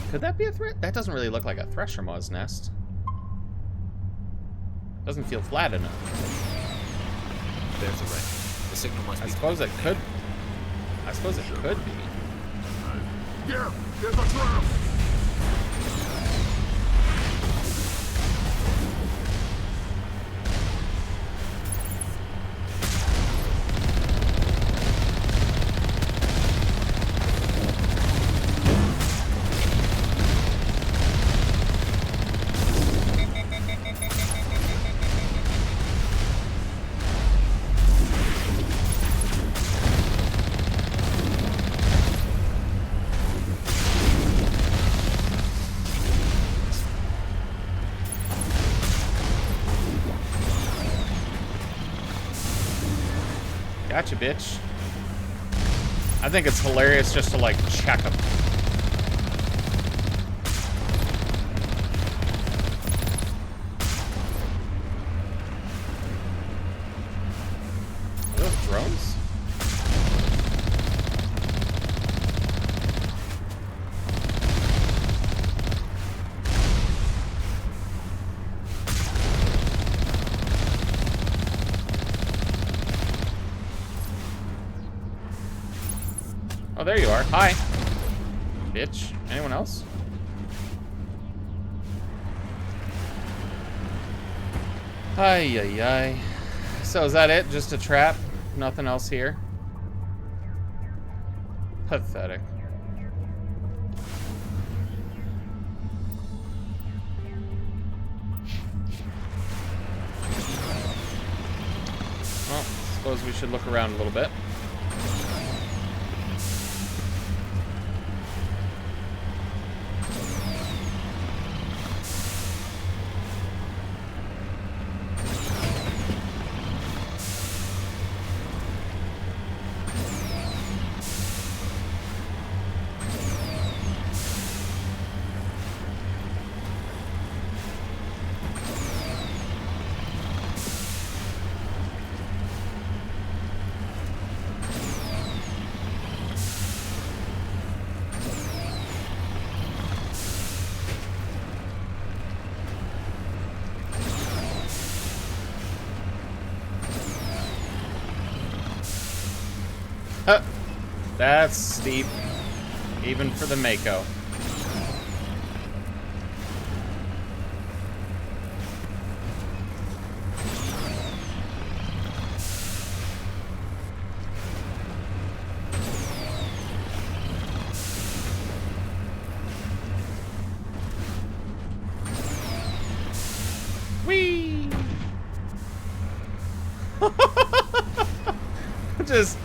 Could that be a threat? That doesn't really look like a Thresher Maw's nest. Doesn't feel flat enough. There's a wreck. The signal must be. I suppose it could. I suppose it could be. Yeah, there's a trap! Gotcha, bitch. I think it's hilarious just to, like, check them. Are those drones? Oh, there you are. Hi. Bitch. Anyone else? Ay, ay, ay. So is that it? Just a trap? Nothing else here? Pathetic. Well, suppose we should look around a little bit. That's steep, even for the Mako. Whee! Just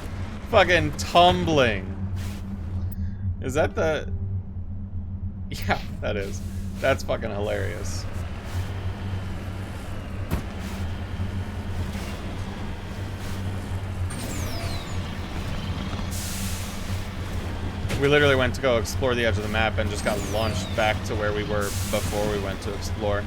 fucking tumbling. Is that the... Yeah, that is. That's fucking hilarious. We literally went to go explore the edge of the map and just got launched back to where we were before we went to explore.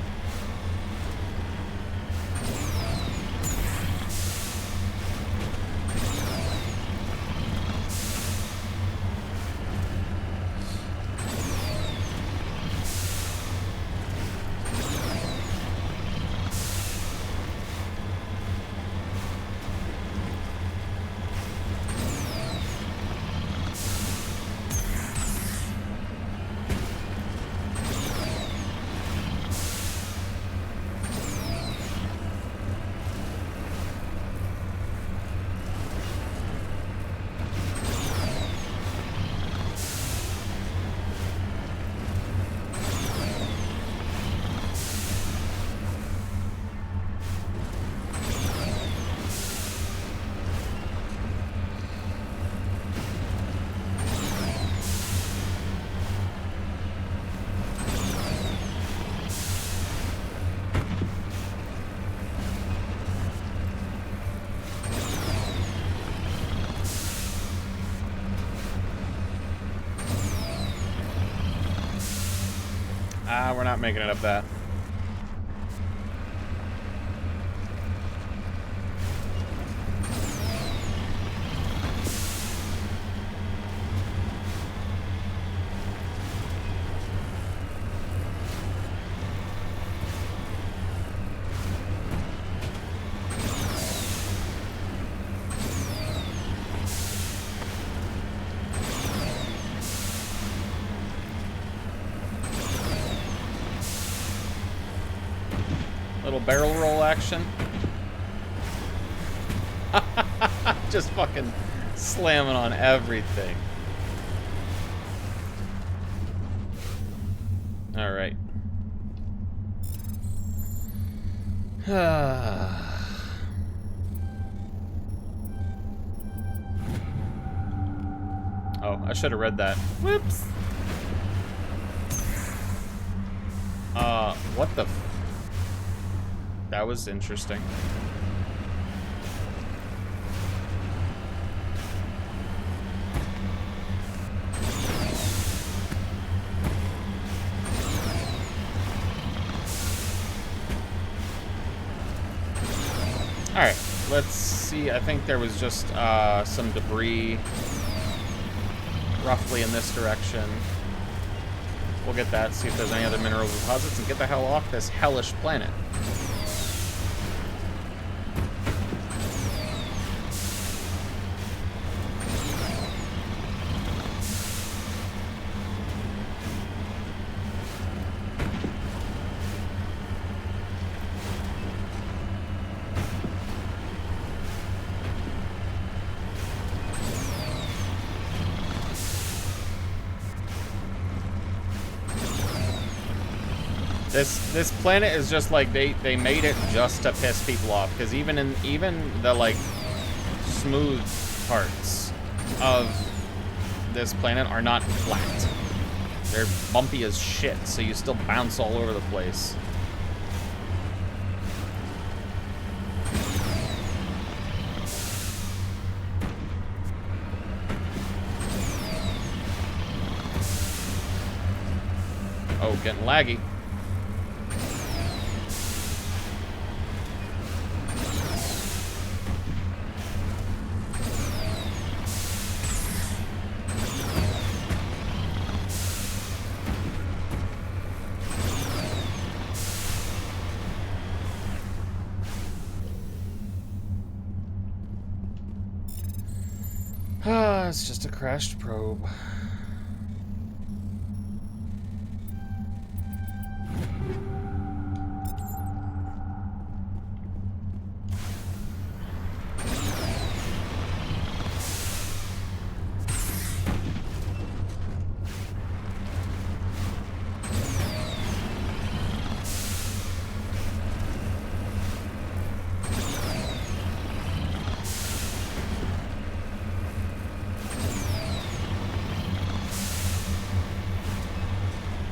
We're not making it up that. Little barrel roll action. Just fucking slamming on everything. All right. Oh, I should have read that. Whoops. What the... That was interesting. Alright, let's see. I think there was just some debris roughly in this direction. We'll get that, see if there's any other mineral deposits, and get the hell off this hellish planet. This planet is just like they made it just to piss people off, because even the like smooth parts of this planet are not flat. They're bumpy as shit, so you still bounce all over the place. Oh, getting laggy. Ah, it's just a crashed probe.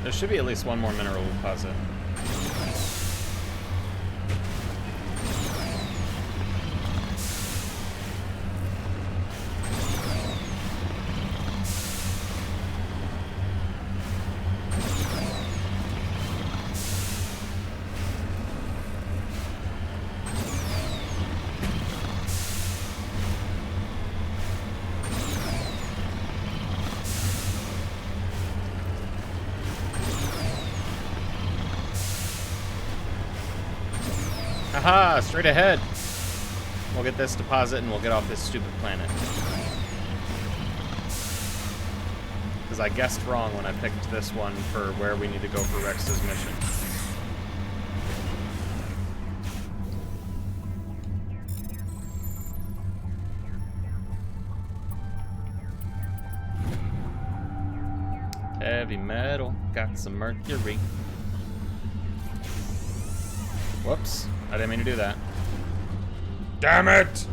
There should be at least one more mineral deposit. Aha! Straight ahead. We'll get this deposit and we'll get off this stupid planet. Because I guessed wrong when I picked this one for where we need to go for Rex's mission. Heavy metal, got some mercury. Whoops. I didn't mean to do that. Damn it!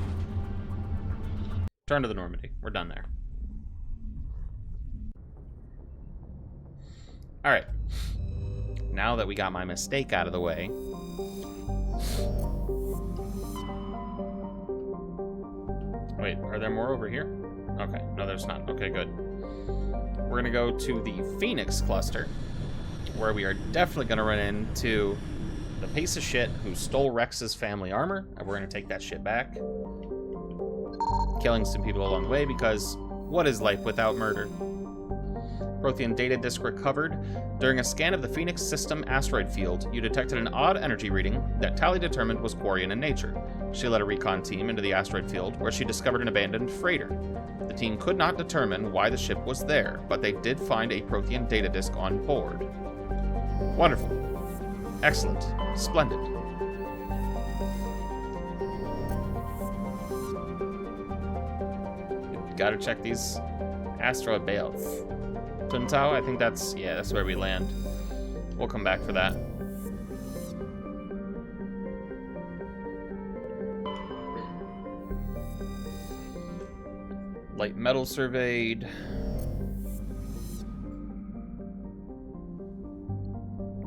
Turn to the Normandy. We're done there. Alright. Now that we got my mistake out of the way. Wait, are there more over here? Okay, no there's not. Okay, good. We're gonna go to the Phoenix cluster, where we are definitely gonna run into the piece of shit who stole Rex's family armor, and we're gonna take that shit back. Killing some people along the way, because what is life without murder? Prothean data disk recovered. During a scan of the Phoenix system asteroid field, you detected an odd energy reading that Tali determined was Quarian in nature. She led a recon team into the asteroid field, where she discovered an abandoned freighter. The team could not determine why the ship was there, but they did find a Prothean data disk on board. Wonderful. Excellent. Splendid. Gotta check these asteroid belts. Tuntao, I think that's where we land. We'll come back for that. Light metal surveyed.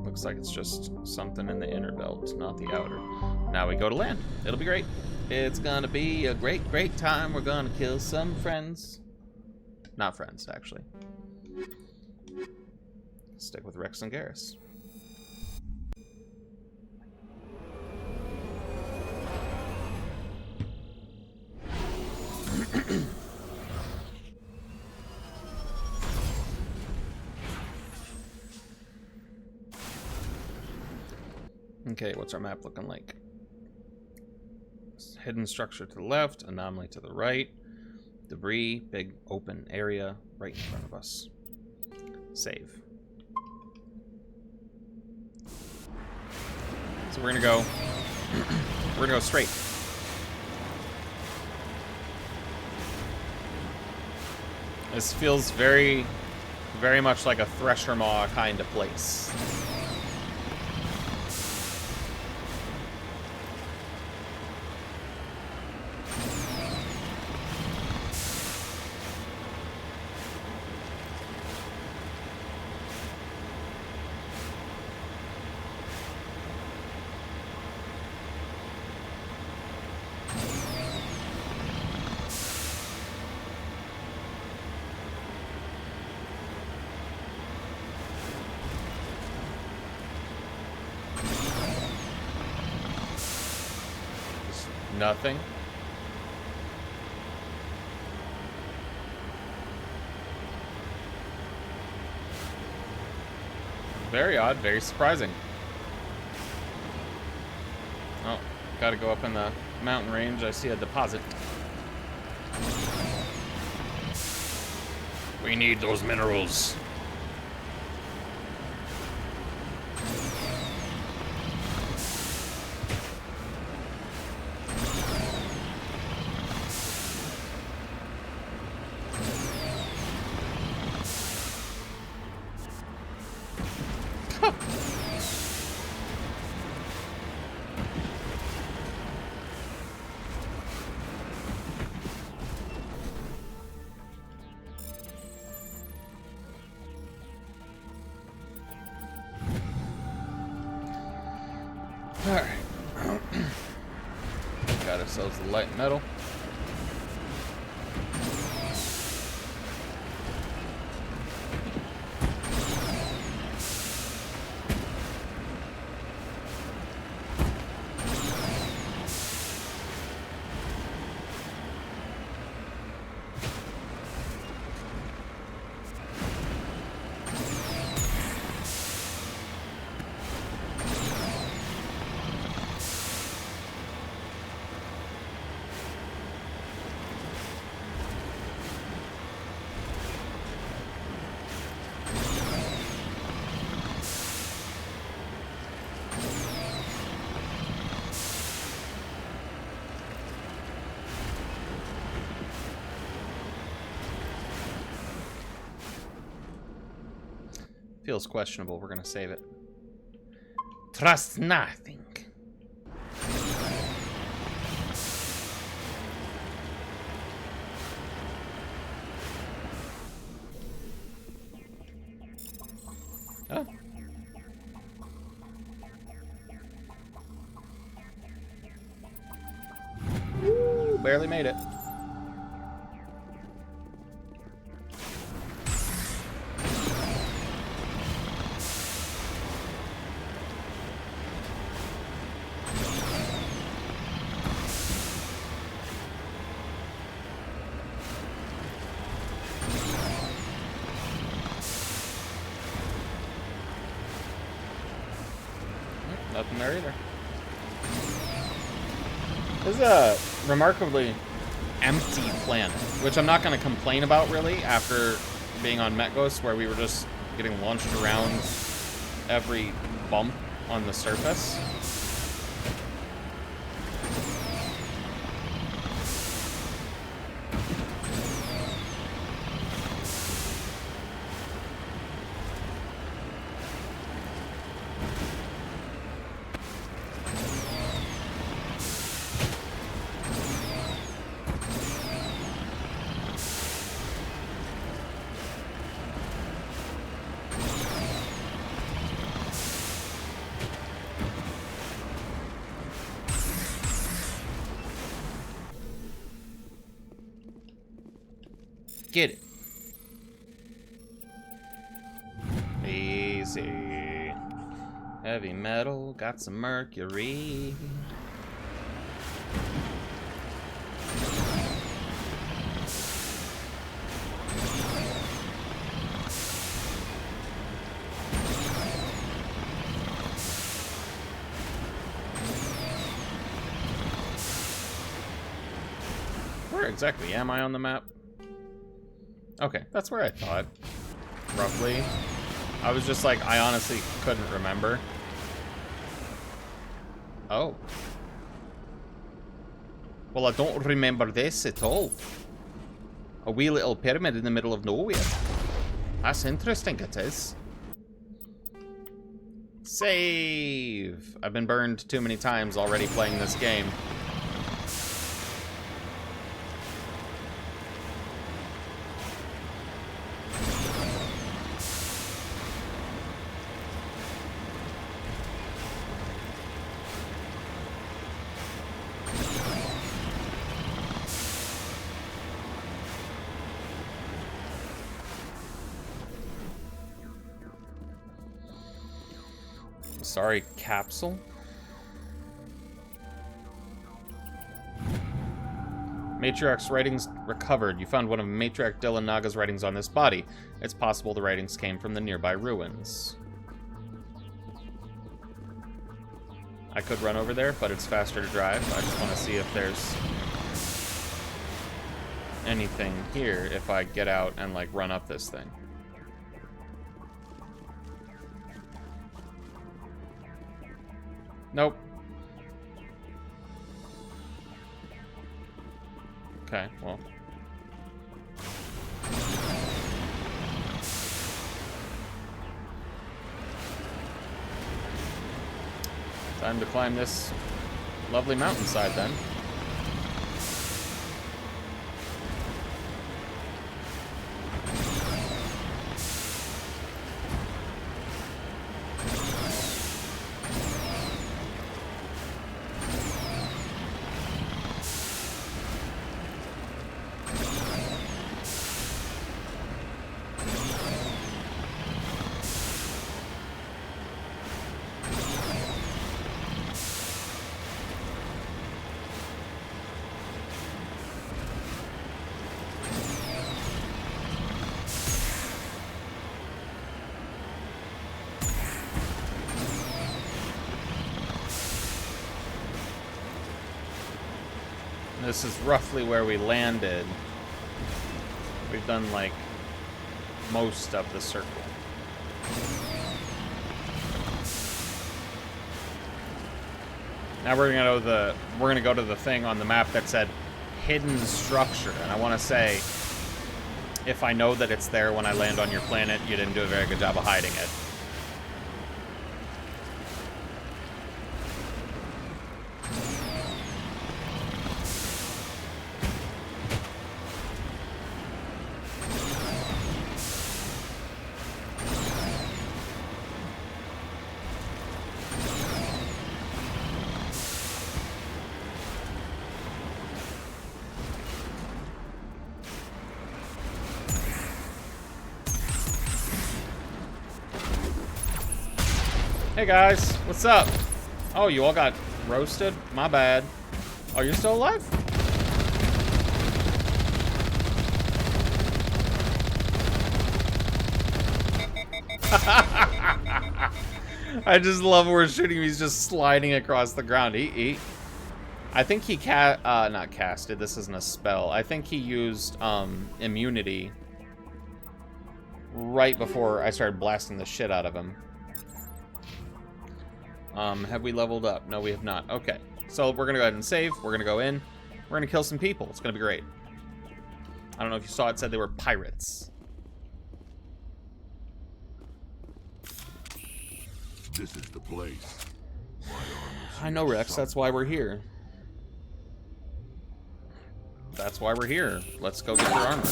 Looks like it's just something in the inner belt, not the outer. Now we go to land. It'll be great. It's gonna be a great, great time. We're gonna kill some friends. Not friends, actually. Stick with Rex and Garrus. Okay, what's our map looking like? Hidden structure to the left, anomaly to the right, debris, big open area right in front of us. Save. So we're gonna go straight. This feels very, very much like a Thresher Maw kind of place. Nothing. Very odd, very surprising. Oh, gotta go up in the mountain range. I see a deposit. We need those minerals. Alright. Got ourselves the light metal. Feels questionable. We're gonna save it. Trust nothing. Oh. Woo, barely made it. Nothing there either. This is a remarkably empty planet, which I'm not going to complain about really after being on Metgos, where we were just getting launched around every bump on the surface. Get it. Easy. Heavy metal, got some mercury. Where exactly am I on the map? Okay, that's where I thought, roughly. I was just like, I honestly couldn't remember. Oh. Well, I don't remember this at all. A wee little pyramid in the middle of nowhere. That's interesting, it is. Save! I've been burned too many times already playing this game. Sorry, capsule? Matriarch's writings recovered. You found one of Matriarch Dylan Naga's writings on this body. It's possible the writings came from the nearby ruins. I could run over there, but it's faster to drive. I just want to see if there's anything here if I get out and, like, run up this thing. Nope. Okay, well. Time to climb this lovely mountainside then. This is roughly where we landed. We've done, like, most of the circle. Now we're gonna go to the thing on the map that said hidden structure, and I want to say, if I know that it's there when I land on your planet, you didn't do a very good job of hiding it. Hey guys, what's up? Oh, you all got roasted? My bad. Oh, you're still alive? I just love where shooting me. He's just sliding across the ground. Eat. I think he not casted. This isn't a spell. I think he used immunity right before I started blasting the shit out of him. Have we leveled up? No, we have not. Okay. So we're gonna go ahead and save. We're gonna go in. We're gonna kill some people. It's gonna be great. I don't know if you saw it said they were pirates. This is the place. I know, Rex. That's why we're here. That's why we're here. Let's go get your armor.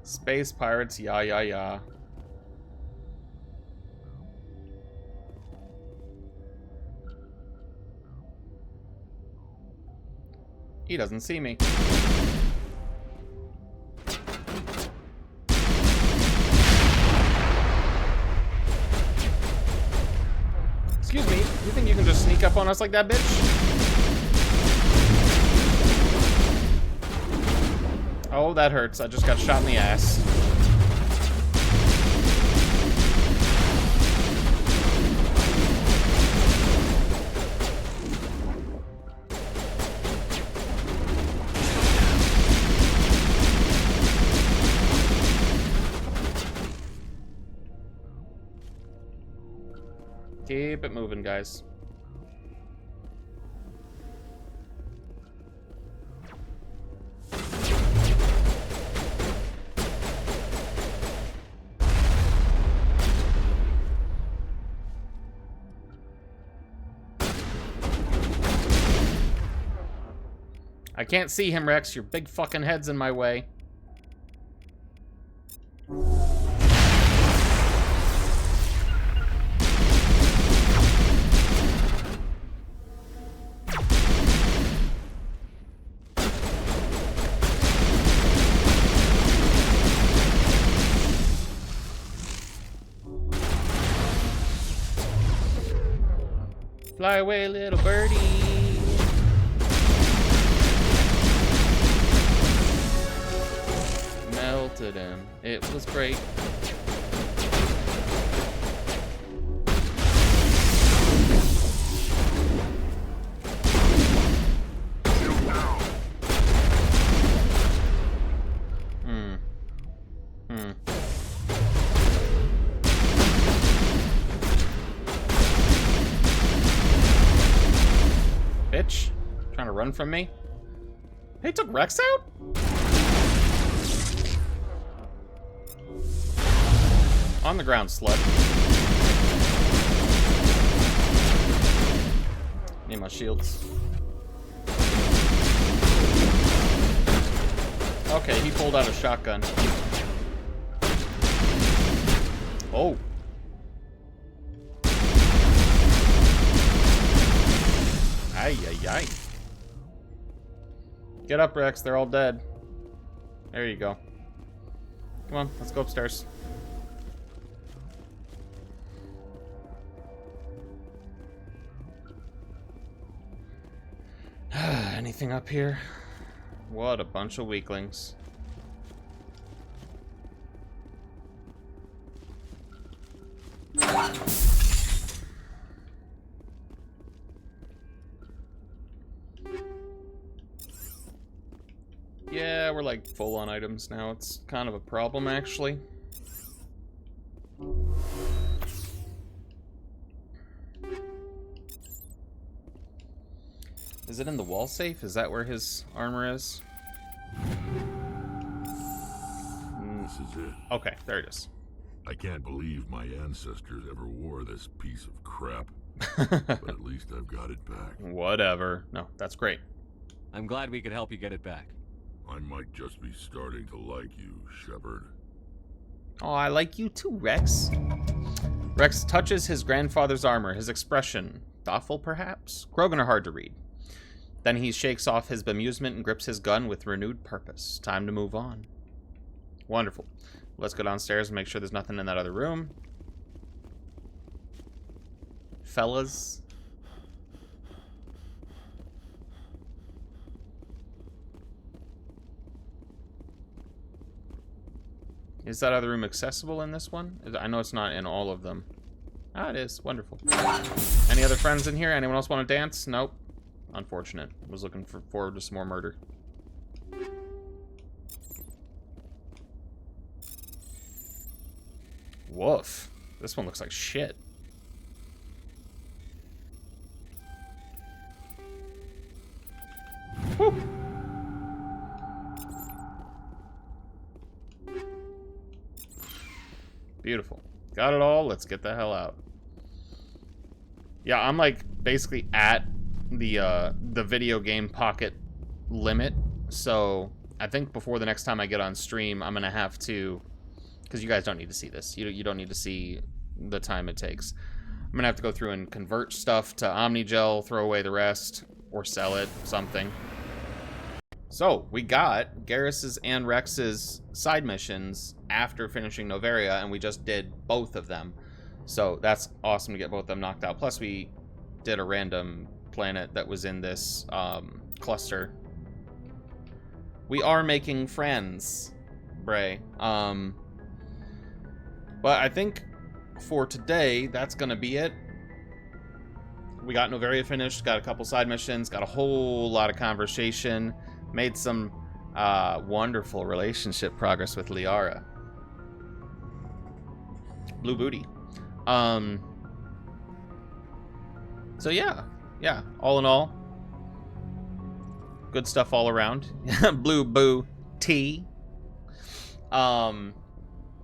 Space pirates, yeah. He doesn't see me. Excuse me, you think you can just sneak up on us like that, bitch? Oh, that hurts. I just got shot in the ass. Keep it moving, guys. I can't see him, Rex. Your big fucking head's in my way. Fly away, little birdie. Melted him. It was great. Bitch. Trying to run from me? Hey, took Rex out? On the ground, slut. Need my shields. Okay, he pulled out a shotgun. Oh. Ay, ay, ay. Get up, Rex. They're all dead. There you go. Come on, let's go upstairs. Anything up here? What a bunch of weaklings. Yeah, we're like full on items now. It's kind of a problem, actually. Is it in the wall safe? Is that where his armor is? This is it. Okay, there it is. I can't believe my ancestors ever wore this piece of crap. But at least I've got it back. Whatever. No, that's great. I'm glad we could help you get it back. I might just be starting to like you, Shepard. Oh, I like you too, Rex. Rex touches his grandfather's armor, his expression, thoughtful perhaps? Krogan are hard to read. Then he shakes off his bemusement and grips his gun with renewed purpose. Time to move on. Wonderful. Let's go downstairs and make sure there's nothing in that other room. Fellas. Is that other room accessible in this one? I know it's not in all of them. Ah, it is. Wonderful. Any other friends in here? Anyone else want to dance? Nope. Unfortunate. Was looking forward to some more murder. Woof. This one looks like shit. Woo. Beautiful. Got it all. Let's get the hell out. Yeah, I'm like basically at the video game pocket limit. So I think before the next time I get on stream, I'm gonna have to, because you guys don't need to see this. You don't need to see the time it takes. I'm gonna have to go through and convert stuff to Omnigel, throw away the rest, or sell it, something. So, we got Garrus's and Rex's side missions after finishing Noveria, and we just did both of them. So, that's awesome to get both of them knocked out. Plus, we did a random planet that was in this cluster. We are making friends, Bray. But I think for today, that's going to be it. We got Noveria finished, got a couple side missions, got a whole lot of conversation. Made some wonderful relationship progress with Liara. Blue booty. So yeah, all in all, good stuff all around. Blue boo tea.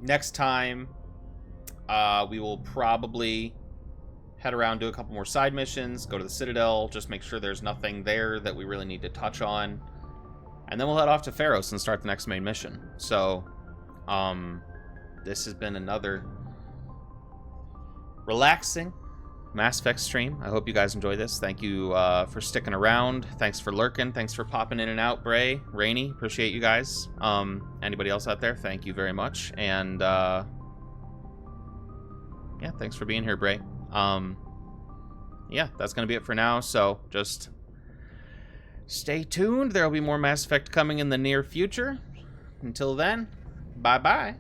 Next time, we will probably head around, do a couple more side missions, go to the Citadel, just make sure there's nothing there that we really need to touch on. And then we'll head off to Pharos and start the next main mission. So, this has been another relaxing Mass Effect stream. I hope you guys enjoy this. Thank you for sticking around. Thanks for lurking. Thanks for popping in and out, Bray, Rainy. Appreciate you guys. Anybody else out there, thank you very much. And, yeah, thanks for being here, Bray. yeah, that's going to be it for now. So just stay tuned. There will be more Mass Effect coming in the near future. Until then, bye-bye.